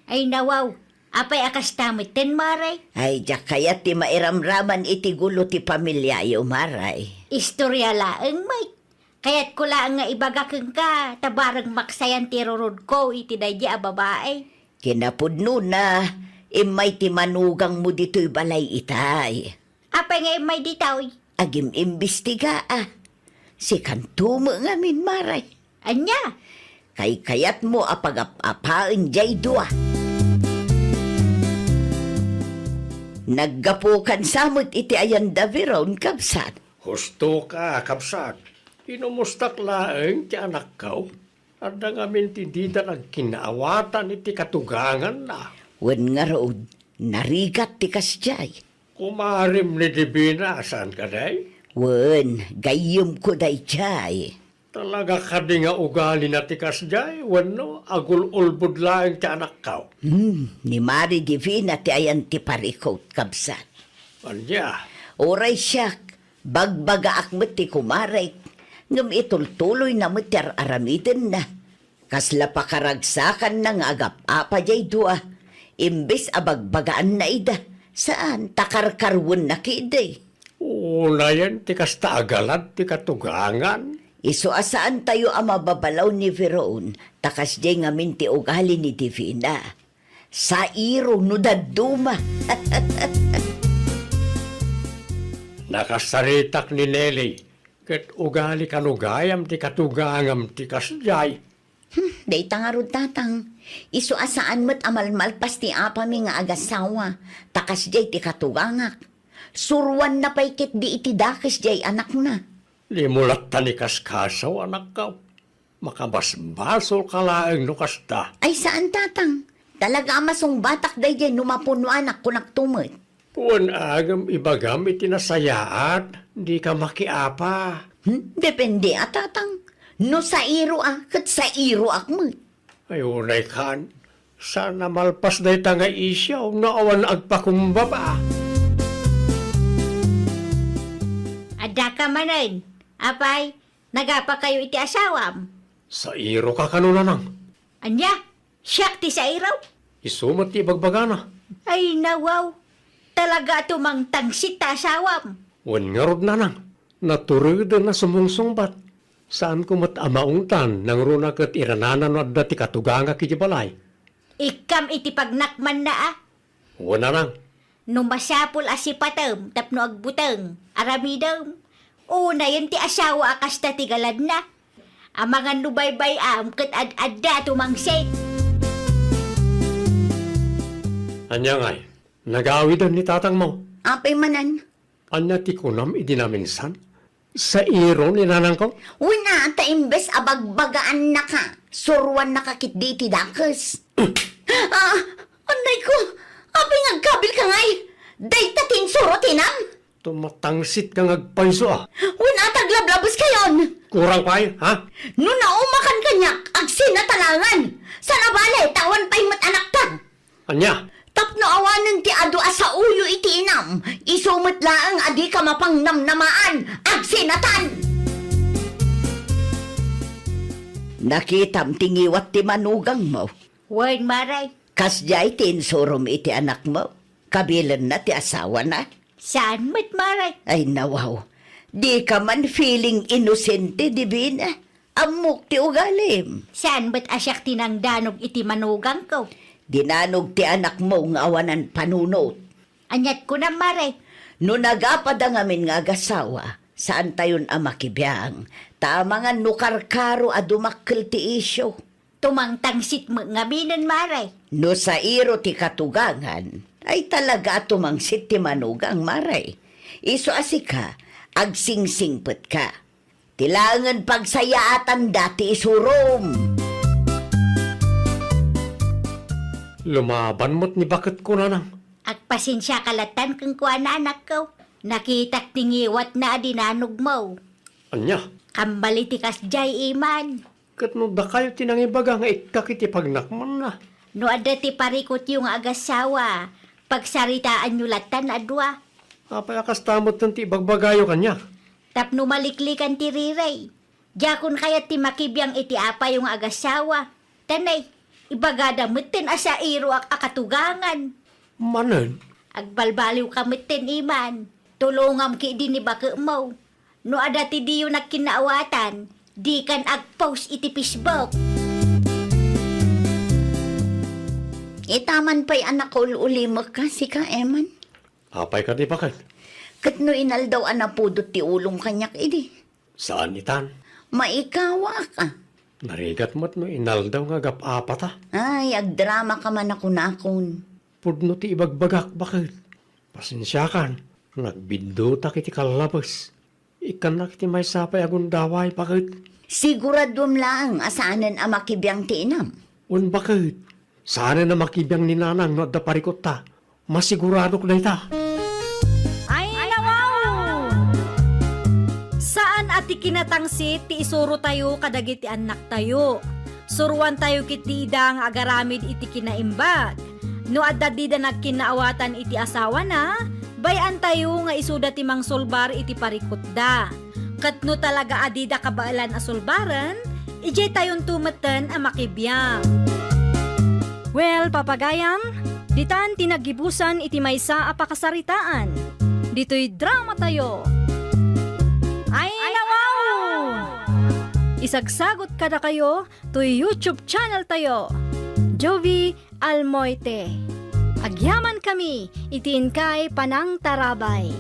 Speaker 6: Ay nawaw, apay akas tamit ten Maray.
Speaker 4: Ay, diyak kaya ti mairamraman iti gulo ti pamilyayo, Maray.
Speaker 6: Istorya laeng may. Kaya't ko lang nga ibagakeng ka, tabarang maksayan ti rurod ko iti daydi a babae.
Speaker 4: Kinapudno na, imay ti manugang mo dito'y balay itay.
Speaker 6: Apay nga may ditaw.
Speaker 4: Agim imbestiga Si kantumo nga min, Maray.
Speaker 6: Anya?
Speaker 4: Kay kayat mo apag-apaan jay dua. Naggapukan samot iti ayanda Veron kapsat.
Speaker 5: Husto ka, kapsat. Inumustak laeng ti anak ka. Ada nga mintindida nagkinaawatan iti katugangan na.
Speaker 4: Wen nga rood, narigat ti kasjay.
Speaker 5: Kumarim ni Divina, saan ka day?
Speaker 4: Wen, gayom ko day jay.
Speaker 5: Talaga ka di nga ugali na ti kasjay, wano, agul-ulbud laeng ti anak ka.
Speaker 4: Ni Mari Divina ti ayan ti parikot kabsat.
Speaker 5: Anya,
Speaker 4: Oray siyak, bagbaga akmet ti kumarek. Ngam itultuloy na muter aramiden na. Kasla pakaragsakan na nga agap-apa jay dua. Imbes abagbagaan na ida. Saan takarkarwon na kiday?
Speaker 5: una yan, ti kasta agalan, ti katugangan.
Speaker 4: Iso asaan tayo ang mababalaw ni Veron, takas jay ngamin ti ugali ni Divina. Sa iro no daduma.
Speaker 5: Nakasaritak ni Nelly, Ket ugali kanugayam ti katugangam ti kasjay.
Speaker 2: Day tangarod tatang. Isu asaan mo't amalmalpas ti apami nga agasawa. Takas jay ti katugangak. Surwan na paikit di iti dakis jay anak na.
Speaker 5: Limulat tani kaskasaw anak ka. Makabasbasol ka laeng no kasta.
Speaker 2: Ay saan tatang? Talaga amasong batak day jay numapuno anak ko naktumot.
Speaker 5: Puan agam ibagam itinasayaat. Di ka makiapa.
Speaker 2: Depende tatang. No sa iro kat sa iro mo.
Speaker 5: Ayunay kan. Sana malpas day tanga isyaw na awan agpakumbaba.
Speaker 6: Ada ka manen. Apay, nagapa kayo iti asawam.
Speaker 5: Sa iro ka kanunanang.
Speaker 6: Anya, siyak ti sa iraw.
Speaker 5: Isumat ti bagbagana.
Speaker 6: Ay nawaw, talaga tumang tangsit ta asawam.
Speaker 5: Wan nga rod nanang. Naturod na sumungsungbat. Saan ko mat amaungtan nang runa kat irananan no adda ti katuganga kiti balay.
Speaker 6: Ikam iti pagnakman na
Speaker 5: Wan nanang.
Speaker 6: Numasapul asipatem tapno agbuteng. Aramidem. Una yun ti asawa akas ta tigalad na. Amangan nubaybay kat ad-adda tumangsit.
Speaker 5: Anya ngay. Nagawidan ni tatang mo.
Speaker 2: Apay manan.
Speaker 5: Anya ti kunam idinaminsan. Sa iro ni nanang ko.
Speaker 2: Una, ta imbes abagbagaan na ka. Surwan na kakit di ti dakes. Anay ko. Apay ngagkabil ka ngay. Day tatin suro tinam.
Speaker 5: Tumatangsit kang agpayso ah.
Speaker 2: Una, taglablabos kayon.
Speaker 5: Kurang pa'y, ha?
Speaker 2: No naumakan kanyak, agsin na talangan. Sa nabale, tawan pa'y anak ta.
Speaker 5: Anya?
Speaker 2: Tapno awanan ti adu asa ulo iti inam. Isumot laang adi ka mapang namnamaan. Agsinatan!
Speaker 4: Nakitam tingiwat ti manugang mo.
Speaker 6: Wan maray.
Speaker 4: Kasjay tinsurom iti anak mo. Kabilan na ti asawa na.
Speaker 6: Saan mo't maray?
Speaker 4: Ay nawaw. Di ka man feeling inosente di bina. Amok ti ugalim.
Speaker 6: Saan mo't asyak tinang danog iti manugang ko?
Speaker 4: Dinanog ti anak mo nga awanan panunot.
Speaker 6: Anyat ko na maray.
Speaker 4: No nagapada ngamin nga agasawa, saan tayon amakibiyang? Tama nga nukarkaro a dumakkel ti isyo.
Speaker 6: Tumang tangsit mo ngaminan maray.
Speaker 4: No sa iro ti katugangan, ay talaga tumangsit ti manugang maray. Iso asika, agsingsingpet ka. Tilangan pagsayaatan dati isurom.
Speaker 5: Lumaban mo't ni bakit ko nanang.
Speaker 6: Agpasensya kalatan kung kuha na anak ko. Nakitak tingiwat na adinanog mo.
Speaker 5: Anya?
Speaker 6: Kambali ti kasjay iman.
Speaker 5: Kat no da kayo tinangibaga nga ikakiti pagnakman na.
Speaker 6: No ada ti parikot yung agasawa. Pagsaritaan nyo latan adwa.
Speaker 5: Apay akas tamot ng ti bagbagayo kanya.
Speaker 6: Tapno maliklikan ti riray. Jakon kaya ti makibiyang iti apa yung agasawa. Tanay, ibagada mutin asa iro ak akatugangan.
Speaker 5: Manen?
Speaker 6: Agbalbaliw ka mutin iman. Tulungam ki di ni baka mo. No ada ti diyo nakinaawatan. Di kan agpost iti Facebook.
Speaker 2: Itaman pa'y anak ko ulimag ka, si ka, Eman.
Speaker 5: Apay ka di bakit?
Speaker 2: Kat no inaldaw anapudot ti ulong kanyak, idi.
Speaker 5: Saan itan?
Speaker 2: Maikawa ka.
Speaker 5: Narigat mo't no inaldaw nga gap-apata.
Speaker 2: Ay, agdrama ka man ako nakon.
Speaker 5: Pudno ti ibagbagak bakit? Pasensyakan. Nagbindo ta kiti kalabas. Ikan na kiti may sapay agundaway bakit?
Speaker 2: Siguradom lang asanan ang makibiyang tinam.
Speaker 5: Un bakit? Sana na makibiyang ni nanang no da parikot ta. Masigurado ko na ita.
Speaker 1: Ay, nawaw! Saan ati kinatangsit ti isuro tayo kadagiti anak tayo? Suruan tayo kiti idang agaramid iti kinaimbag. No adda di da nagkinaawatan iti asawa na, bayan tayo nga isuda ti mang solbar iti parikot da. Kat no talaga adida kabaalan a solbaran, ijay tayon tumeten a makibiyang. Well, papagayam, ditan tinagibusan iti maysa a pakasaritaan. Dito'y drama tayo. Ay, nawaw! Isagsagot kada kayo to YouTube channel tayo. Jovi Almoite. Agyaman kami, itiin kay Panang Tarabay.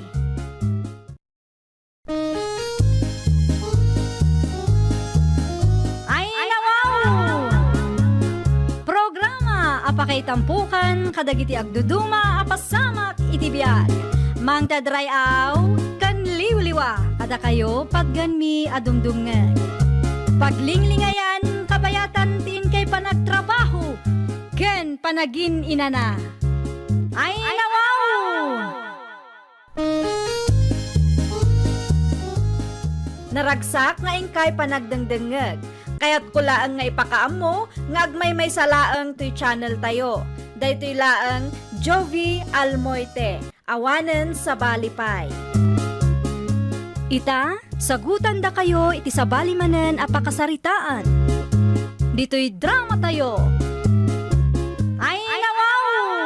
Speaker 1: apakay tampukan, kadagiti agduduma, apasamak iti biyag. Mang tadrayaw, kan liwliwa, kada kayo pagganmi adumdumngeg. Paglinglingayan, kabayatan tin kay panagtrabaho, ken panagin inana. Ay nawaw! Naragsak nga ingkay panagdengdengeg. Kaya't kulaang nga ipakaam mo, nga agmay salaang to'y channel tayo. Daytoy laang Jovi Almoite, awanen sa balipay. Ita, sagutan da kayo iti sabali manen apakasaritaan. Dito'y drama tayo. Ay nawaw!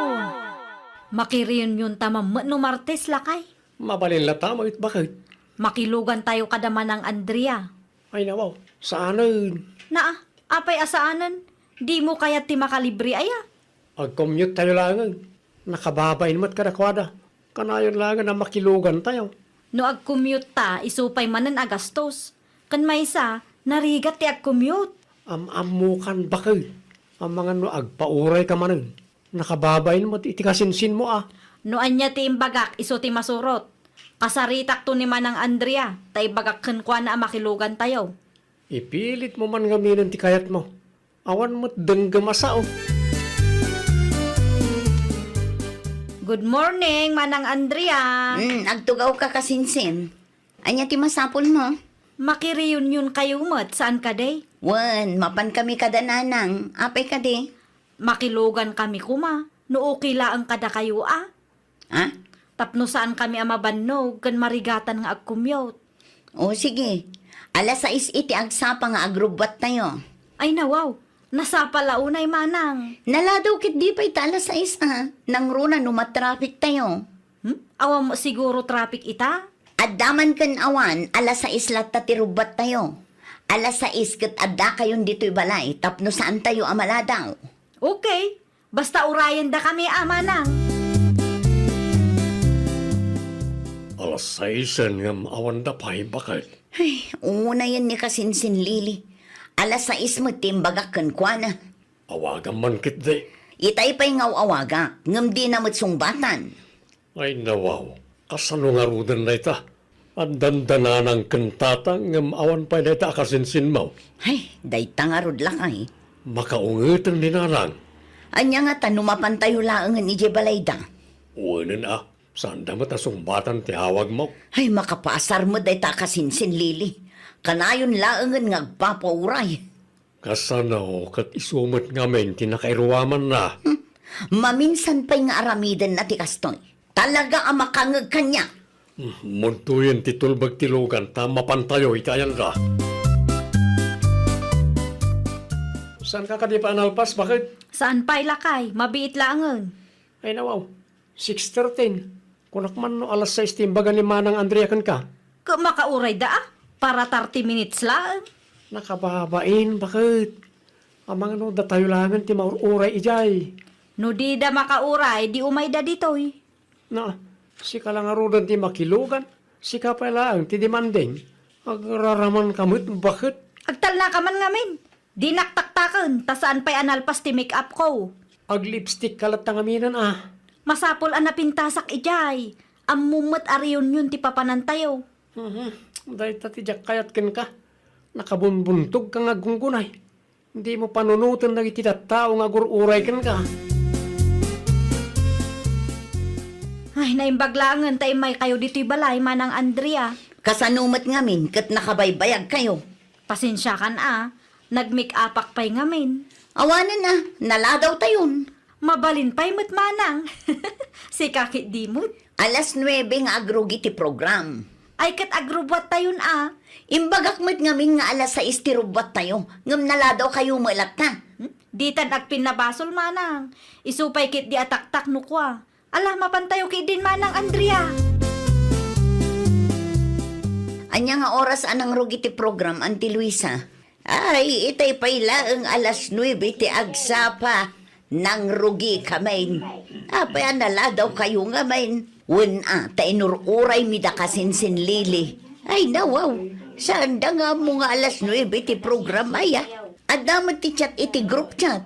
Speaker 1: Makiriyon tamam no Martes lakay.
Speaker 5: Mabalin latamo it bakit?
Speaker 1: Makilugan tayo kadama ng Andrea.
Speaker 5: Ay nawaw, saanan?
Speaker 1: Na, apay asaanan? Di mo kaya ti makalibre aya?
Speaker 5: Ag-commute tayo langan. Nakababain mat kadakwada. Kanayon langan na makilugan tayo.
Speaker 1: No ag-commute ta, isupay manen agastos. Kan maysa, narigat ti ag-commute.
Speaker 5: Amukan bakit? Ang mga no agpauray ka manen. Nakababain mat iti kasinsin mo ah.
Speaker 1: No anya ti imbagak, iso ti masurot. Kasaritak to ni Manang Andrea, tay bagak kenkwa na makilugan tayo.
Speaker 5: Ipilit mo man gaminan ti kayat mo. Awan mo't denggamasa oh.
Speaker 1: Good morning, Manang Andrea.
Speaker 2: Agtugaw ka kasinsin. Anya ti masapol mo?
Speaker 1: Makiriyon kayo mo't, saan ka day?
Speaker 2: Wan, mapan kami kada nanang. Apay ka di?
Speaker 1: Makilugan kami kuma, no okay lang kada kayo ah.
Speaker 2: Ha?
Speaker 1: Tapno saan kami amabannog, kan marigatan nga ag-commute.
Speaker 2: O sige. Alas 6 iti agsapa nga agrubat tayo.
Speaker 1: Ay nawaw, nasa palaunay Manang.
Speaker 2: Naladaw kit di pa ita alas 6 Nang runa numatraffic tayo.
Speaker 1: Awa mo siguro traffic ita?
Speaker 2: Addaman kan awan, alas 6 lata tirubat tayo. Alas 6 kat adda kayon dito'y balay, tapno saan tayo amaladaw.
Speaker 1: Okay, basta urayan da kami Manang.
Speaker 5: Alas 6 nga awan da pa'y bakit?
Speaker 2: Ay, una yan ni kasinsin Lili. Alas 6 mo timbagak kan kwa na.
Speaker 5: Awagan man kit de.
Speaker 2: Itay pa'y ngaw-awaga, ngam di na matsungbatan.
Speaker 5: Ay nawaw, kasano nga rudan na ita. Ang dandana ng kantata ngam awan pa'y na ita akasinsin mo.
Speaker 2: Ay, day tangarod lakay.
Speaker 5: Makaungitan ni narang.
Speaker 2: Anya nga tanumapan tayo laangan ni Jebalayda.
Speaker 5: Uwanan ah, saan damat asumbatan ti hawag mo?
Speaker 2: Ay, makapasar mo day ta kasinsin Lili. Kanayon laangan nga agpapauray.
Speaker 5: Kasano kat isumot ngamin tinakairuwaman na.
Speaker 2: Maminsan pa'y nga aramidan na ti kastoy. Talaga ang makangag kanya.
Speaker 5: Muntuyin ti tulbag tilugan, tama pantayo itayan ra. Saan ka kadi pa analpas? Bakit?
Speaker 1: Saan pa'y lakay? Mabiit laangan.
Speaker 5: Ay nawaw, 6:13. Kunak man no alas 6 timbagan ni Manang Andrea kan ka.
Speaker 1: Makauray da para 30 minutes lang.
Speaker 5: Nakababain, bakit? Amang ano, datayo langan ti maururay ijay.
Speaker 1: No di da makauray, di umay da ditoy.
Speaker 5: Na, si kalangarudan ti makilugan, si kapalang ti demanding. Agraraman kamot, bakit?
Speaker 1: Agtal na ka man ngamin. Di naktaktakan, tasaan pa'y analpas ti make up ko.
Speaker 5: Ag-lipstick kalat tangaminan ah.
Speaker 1: Masapol ang napintasak ijay. Amumot ariyon yun ti papanantayo.
Speaker 5: Dahil tatidyak kayat ken ka. Nakabunbuntog ka nga gunggunay. Hindi mo panunutan na ititataw nga gururay ken ka.
Speaker 1: Ay, naimbaglangan tayo may kayo dito'y balay, Manang Andrea.
Speaker 2: Kasanumat ngamin, kat nakabaybayag kayo.
Speaker 1: Pasensya kan nag-make upak pa'y ngamin.
Speaker 2: Awanan na, naladaw tayon.
Speaker 1: Mabalin pa'y Manang. Si kakit dimot.
Speaker 2: Alas 9 nga agrugi ti program.
Speaker 1: Ay kat agrubwat tayon
Speaker 2: Imbagak mo't ngamin nga alas 6 ti rubat tayo. Ngam naladaw kayo malak ka.
Speaker 1: Di tan agpin na basol Manang. Isupay kit di ataktak nukwa. Alah mapantayo kit din Manang Andrea.
Speaker 2: Anya nga oras anang rugi ti program, Auntie Luisa? Ay, itay payla ang alas 9 ti agsapa. Nang rugi kamain. Apay naladaw kayo nga main. Wala, tainururay mi da kasinsin Lili. Ay, nawaw. Saan da nga mo nga alas 9 ti program aya? At damat ti chat iti group chat.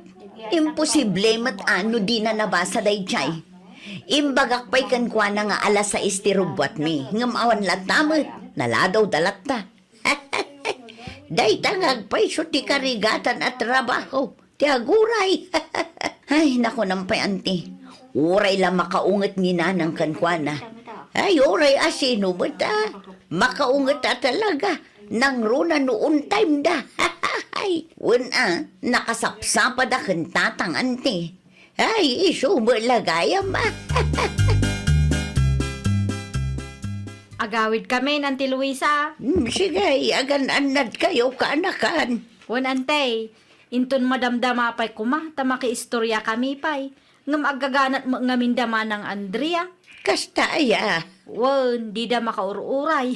Speaker 2: Imposible mat ano di na nabasa day chay. Imbagak pa'y kankwa na nga alas sa istirubwat mi. Ngam awan latamot. Naladaw dalat ta. Day tangag pa'y ti karigatan at trabaho. Tiaguray. Ay, nako nampay anti. Uray lang makaungat ni nanang kankwana. Ay, uray asino ba ta? Makaungat ta talaga. Nang runa noon time da. Ay, wala, nakasapsapa da kantatang anti. Ay, iso mo lagayam
Speaker 1: Agawid kami, Nanti Luisa.
Speaker 2: Sige, agan-anad kayo kaanakan.
Speaker 1: Wan ante, inton madamdama pa'y kuma, tamaki istorya kami pa'y. Ngam agaganat mo ngamin dama ng Andrea.
Speaker 2: Kasta aya,
Speaker 1: Wan, di da makaururay.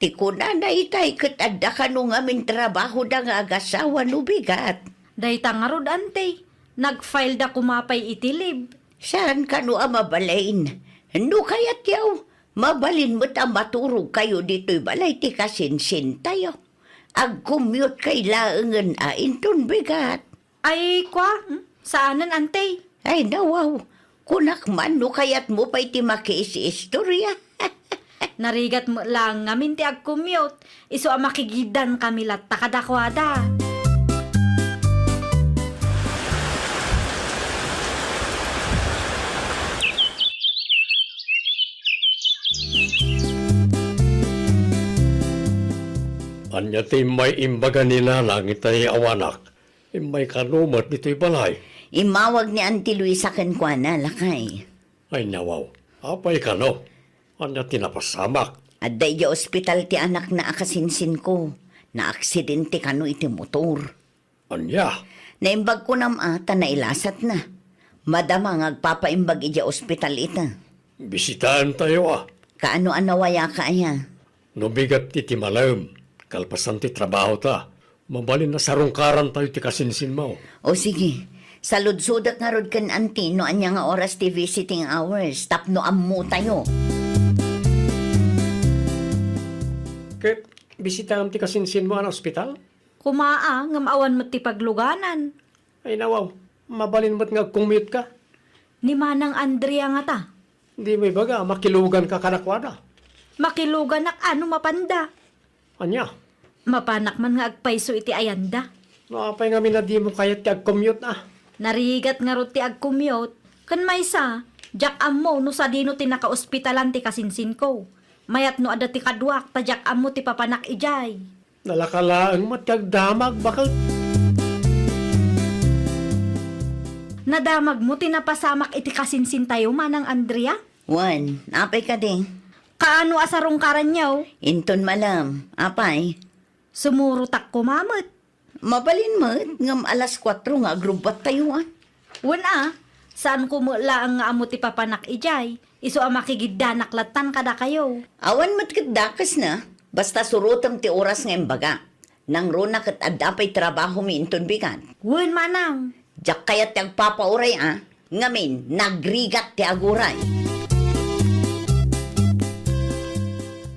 Speaker 2: tiko na itay kat adda ka nung amin trabaho da nga agasawa no bigat.
Speaker 1: Day tangarod ante, nag-file da kumapay itilib.
Speaker 2: Saan ka no mabalain? No kayat yaw, mabalin mo't ang maturog kayo dito'y balay ti kasinsin tayo. Ag-commute kay laangan inton bigat.
Speaker 1: Ay, kwa, saanan ante?
Speaker 2: Ay nawaw, kunak man no kayat mo pa'y ti makiis-istorya.
Speaker 1: Narigat mo lang ngamin ti ag-commute. Iso ang makigidan kami lat takadakwada.
Speaker 5: Anya ti may imbaga nila langit ay awanak. May kanumat dito'y balay.
Speaker 2: Imawag ni Auntie Luisa kankwana lakay.
Speaker 5: Ay nawaw, apay ka no. Anya tinapasamak.
Speaker 2: At day ospital ti anak na akasinsin ko. Na aksidente kano iti motor.
Speaker 5: Anya,
Speaker 2: Naimbag ko nam ata na ilasat na. Madamang agpapaimbag ija ospital ita.
Speaker 5: bisitaan tayo ah.
Speaker 2: Kaano anawaya ka aya?
Speaker 5: Nubigat ti malam. Kalpasan ti trabaho ta. Mabalin na sarungkaran tayo ti kasinsin mo.
Speaker 2: O sige, saludsudak nga rod kan auntie no anya nga oras ti visiting hours. Tapno ammo tayo.
Speaker 5: Ket, bisitaam ti kasinsin mo ang ospital?
Speaker 1: Kumaa, ngam awan mo ti pagluganan.
Speaker 5: Ay nawaw, mabalin mo't nga commute ka.
Speaker 1: Ni Manang Andrea nga ta.
Speaker 5: Di may baga, makilugan ka kanakwada.
Speaker 1: Makilugan ak ano mapanda.
Speaker 5: Anya,
Speaker 1: Mapanak man nga agpaiso iti ayanda.
Speaker 5: naapay nga minadi mo kayat ti ag-commute ah.
Speaker 1: Narigat nga rot ti ag-commute. Kan maysa, jak ammo no sa dino ti naka-ospitalan ti kasinsin ko. Mayat no ada ti kadwak, ta jak ammo ti papanak ijay.
Speaker 5: Nalakalaang matagdamag, bakit?
Speaker 1: Nadamag mo ti napasamak iti kasinsin tayo, Manang Andrea?
Speaker 2: Juan, apay ka ding.
Speaker 1: Kaano asarong karanyaw?
Speaker 2: Inton malam, apay.
Speaker 1: Sumurutak ko mamot.
Speaker 2: Mabalin mo, ngam alas 4 nga agrubat tayo
Speaker 1: Wala, saan kumula ang nga amo ti papanak ijay? Iso ang makigidanak-latan kada kayo.
Speaker 2: Awan mat kat dakas na, basta surutam ti oras nga imbaga. Nang runa kat adapay trabaho mi inton bigan.
Speaker 1: Wen manang.
Speaker 2: Diyak kayat ti agpapauray ngamin, nagrigat ti aguray.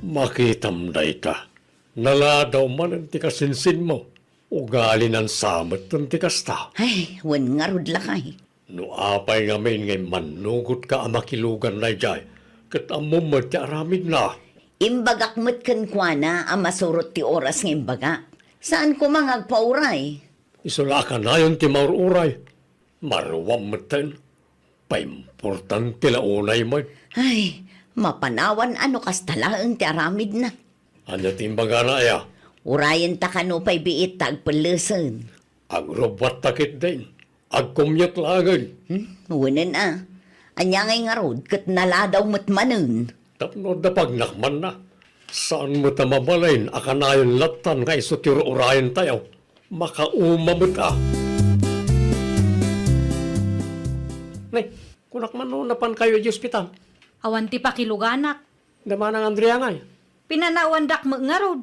Speaker 5: Makitam day ka. Naladaw man ang tikasinsin mo. Ugali ng samat ng tikasta.
Speaker 2: Ay, wan nga rod lakay.
Speaker 5: No apay ngamin ngay manugot ka ang makilugan na jay. Kat amom mo ti aramid na.
Speaker 2: Imbagak mat kankwana ang masurot ti oras nga imbaga. Saan ko mangagpauray?
Speaker 5: Isula ka na yun ti maururay. Maruwam mo ten. Paimportante launay mo.
Speaker 2: Ay, mapanawan ano kastalaang ti aramid na.
Speaker 5: Anya timbaga na ya.
Speaker 2: Urayan ta kano pa'y biit tagpalasan.
Speaker 5: Ang robot takit din. Ag-commute lagan.
Speaker 2: Wanan Anya ngay nga rod, kat naladaw mat manun.
Speaker 5: Tapno da pagnakman na. Saan mo ta mabalain akanayon latan nga iso tiro urayan tayo. Makaumamot ka. Nay, kunak man no napan kayo di ospital.
Speaker 1: Awan ti pakiluganak.
Speaker 5: Daman ang Andrea ngay.
Speaker 1: Pinanawandak mo nga rod.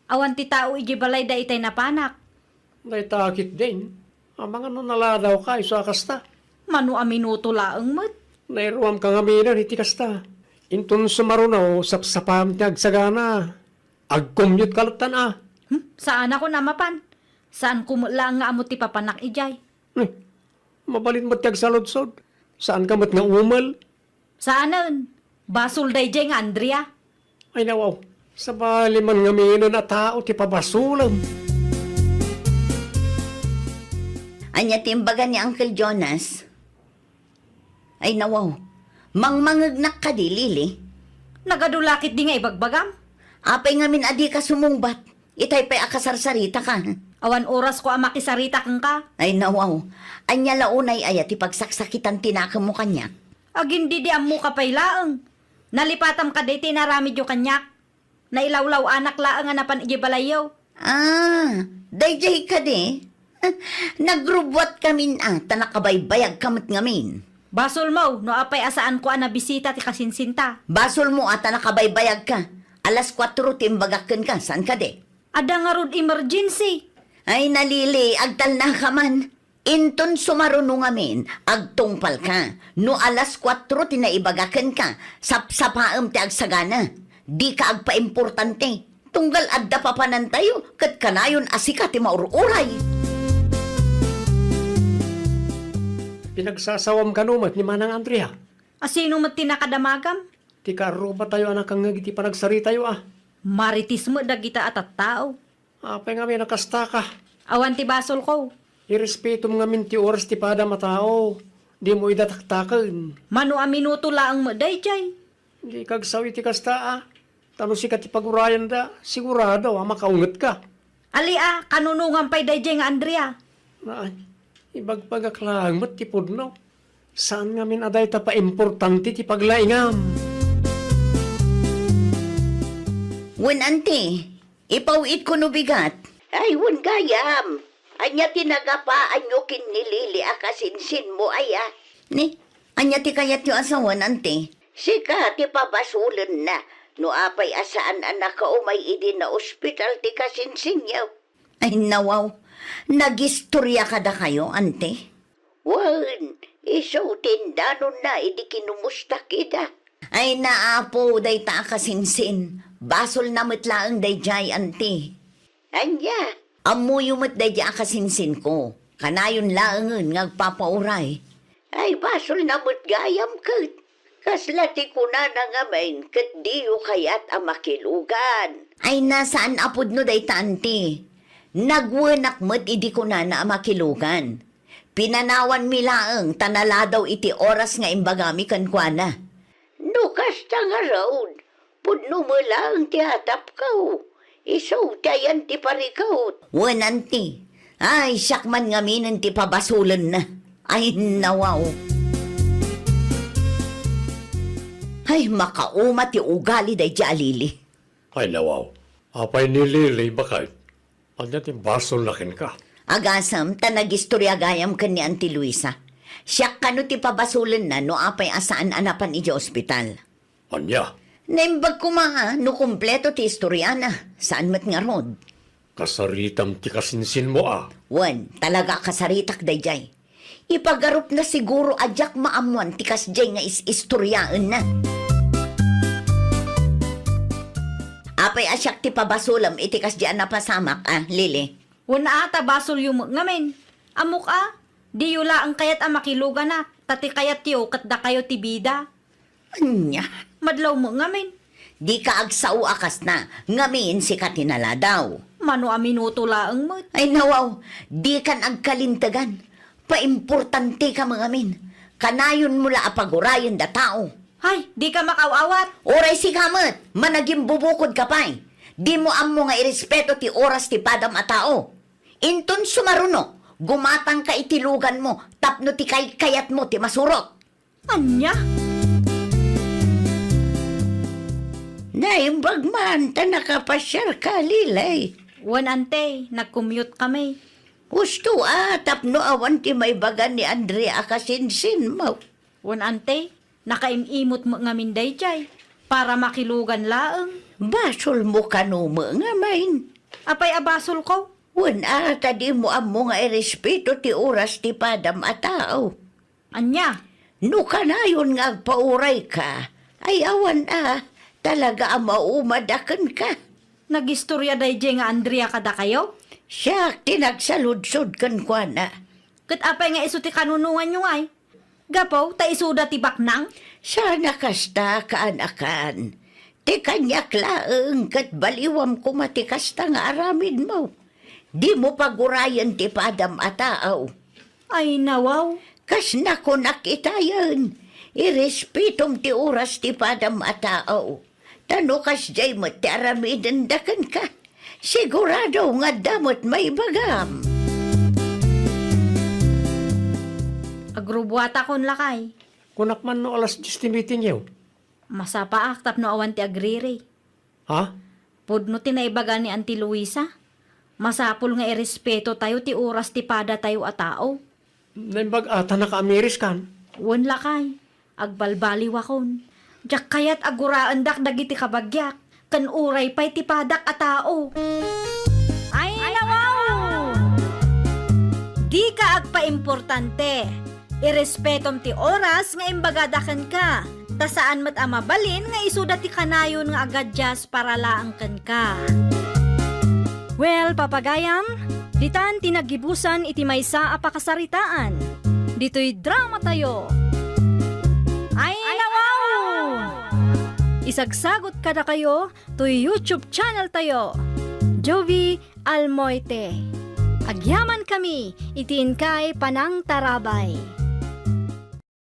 Speaker 1: Awan ti tao iji balay da itay napanak.
Speaker 5: Naitakit din. Ang mga no naladaw ka iso akasta.
Speaker 1: Mano a minuto laang mat.
Speaker 5: Nairuam ka nga minan iti kasta. Intun sumarunaw sapsapam ti agsagana. Ag-commute kalatan
Speaker 1: Saan ako namapan? Saan kumula nga amo ti papanak ijay?
Speaker 5: Mabalin mo tiyag sa lodsod. Saan ka mat nga umal?
Speaker 1: Saanan? Basol dayjay nga Andrea.
Speaker 5: Ay nawaw, sa bali man nga minon na tao ti pabasulam.
Speaker 2: Anya timbaga ni Uncle Jonas. Ay nawaw, mangmangagnak ka di, Lili.
Speaker 1: Nagadulakit di nga ibagbagam.
Speaker 2: Apay nga min adi ka sumungbat. Itay pa'y akasarsarita ka.
Speaker 1: Awan oras ko ang makisarita kang ka.
Speaker 2: Ay nawaw, anya launay ayat ipagsaksitan tinaka mo kanya.
Speaker 1: Agin di mo ka pay laeng. Nalipatam ka di tinaramid yung kanyak. Nailawlaw anak laeng nga napan ijibalayaw.
Speaker 2: Dayjay ka di. Nagrubwat kamin tanakabaybayag kamot ngamin.
Speaker 1: Basol mo, no apay asaan ko na bisita ti kasinsinta.
Speaker 2: Basol mo nakabaybayag ka. Alas 4 timbagakan ka, saan ka di?
Speaker 1: Ada nga rod emergency.
Speaker 2: Ay nalili, agtal na ka man. Inton sumaruno ngamin, agtungpal ka. No alas 4 tinaibagakan ka, sapsapaam ti agsagana. Di ka agpa-importante. Tunggal adda papanan tayo, kat kanayon asika ti maururay.
Speaker 5: Pinagsasawam ka numat ni Manang Andrea.
Speaker 1: Asino mat tinakadamagam?
Speaker 5: Ti karuba tayo anak kang ngagiti panagsari tayo
Speaker 1: Maritis mo dagita at tao.
Speaker 5: Apay nga may nakasta ka.
Speaker 1: Awan ti basol ko.
Speaker 5: Irespeto mo nga min ti oras ti pada matao. Di mo idataktakan.
Speaker 1: Mano a minuto laang mo dayjay.
Speaker 5: Di kagsawi ti kasta Tano si ti pagurayan da, sigurado makaungat ka.
Speaker 1: Ali kanunungan pay dayjay nga Andrea.
Speaker 5: Naan, ibagpagaklang mat ti pudno. Saan nga min aday ta pa importante ti paglaingam?
Speaker 2: Wen ante, ipawit ko no bigat. Ay, wen gayam. Anya tinagapaan nyo kinilili akasinsin mo aya. Ni, anya ti kayat yung asawan ante. Sika ti pabasulan na. No apay asaan anak ka umay idi na ospital ti kasinsin yaw. Ay nawaw, nagistorya ka da kayo ante? Wen, iso tindanon na idi kinumusta kita. Ay naapo day ta kasinsin. Basol na matlaang dayjay ante. Anya, amuyo mat dayjay kasinsin ko. Kanayon laangan ngagpapauray. Ay basol na mat gayam kat. Kaslati ko na nangamin kat diyo kayat amakilugan. Ay nasaan apod no day ta ante. Nagwanak mat idi ko na amakilugan. Pinanawan mi laang tanala daw iti oras nga imbagami kankwana. No kasta nga road. Pudno mo lang ti hatap kao. Isaw tayan ti parikaw. Wan anti. Ay, syakman nga minin ti pabasulan na. Ay, nawaw. Ay, makauma ti ugali day di alili.
Speaker 5: Ay nawaw, apay nilili bakit? Anya ti basol lakin ka.
Speaker 2: Agasam, tanagistorya gayam ka ni Auntie Luisa. Siyak ka no ti pabasulan na no apay asaan anapan iti ospital.
Speaker 5: Anya,
Speaker 2: Naimbag ko no kumpleto ti istorya na. Saan mat nga rod?
Speaker 5: kasaritam ti kasinsin mo
Speaker 2: Wan, talaga kasaritak dayjay. Ipagarup na siguro adyak maamuan ti kasjay nga istoryaan na. Apay asyak ti pabasulam iti kasjay na pasamak, Lili.
Speaker 1: Wala ata basol yung ngamin. Amok di yula ang kayat makilugan na. Tati kayat yo kat da kayo ti bida.
Speaker 2: Anya,
Speaker 1: Madlaw mo ngamin.
Speaker 2: di ka agsaw akas na, ngamin si katinala daw.
Speaker 1: Mano a minuto laang mo.
Speaker 2: Ay nawaw, di kan agkalintagan. Paimportante ka mga min. Kanayon mula apagurayan da tao.
Speaker 1: Hay, di ka makawawat.
Speaker 2: Oray si kamat, managing bubukod ka pa'y. Di mo amo nga irespeto ti oras ti padam a tao. Inton sumaruno, gumatang ka itilugan mo, tapno ti kayat mo ti masurot.
Speaker 1: Anya?
Speaker 2: Naimbag man, ta nakapasyal ka, Lilay.
Speaker 1: Wan ante, nag-commute kami.
Speaker 2: Gusto tapno awan ti may bagan ni Andrea kasinsin mo.
Speaker 1: Wan ante, nakaimimot mo ngamin dayjay. Para makilugan laang.
Speaker 2: Basol mo kanumo nga main.
Speaker 1: Apay abasol ko.
Speaker 2: Wan di mo amo nga irespeto ti oras ti padam a tao.
Speaker 1: Anya?
Speaker 2: No kanayon nga agpauray ka, ay awan talaga ang maumadakan ka.
Speaker 1: Nagistorya dayjay nga Andrea kada kayo?
Speaker 2: Siya tinagsaludsod kan kwa na.
Speaker 1: Kat apay nga iso ti kanunungan nyo ay. Gapaw, ta isuda ti baknang.
Speaker 4: Sana kasta kaanakan. Ti kanyak laeng kat baliwam kumatikasta nga aramid mo. Di mo pagurayan ti padam ataaw.
Speaker 1: Ay nawaw.
Speaker 4: Kas na ko nakitayan. Irespitom ti oras ti padam ataaw. Tano kas jay mo ti aramidan dakan ka. Sigurado nga damot may bagam.
Speaker 1: Agrubuata kon lakay.
Speaker 5: Kunak man no alas 10 ti meeting yaw.
Speaker 1: Masapaak tapno awan ti agriri.
Speaker 5: Ha?
Speaker 1: Pudno ti naibaga ni Auntie Luisa. Masapul nga irespeto tayo ti oras ti pada tayo a tao.
Speaker 5: Naimbag ata naka-Ameris kan.
Speaker 1: Wan lakay. Agbalbaliw akon. Diyak kayat aguraan dak dagiti kabagyak. Kan uray pa'y ti padak a tao. Ay nawaw! Di ka agpa-importante. Irespetom ti oras nga imbagadakan ka. Ta saan mat amabalin nga isuda ti kanayon nga agadjas para laangkan ka. Well, papagayam, ditan tinagibusan iti maysa a pakasaritaan. Dito'y drama tayo. Ay nawaw! Isagsagot kada kayo to YouTube channel tayo. Jovi Almoite. Agyaman kami, itiin kay Panang Tarabay.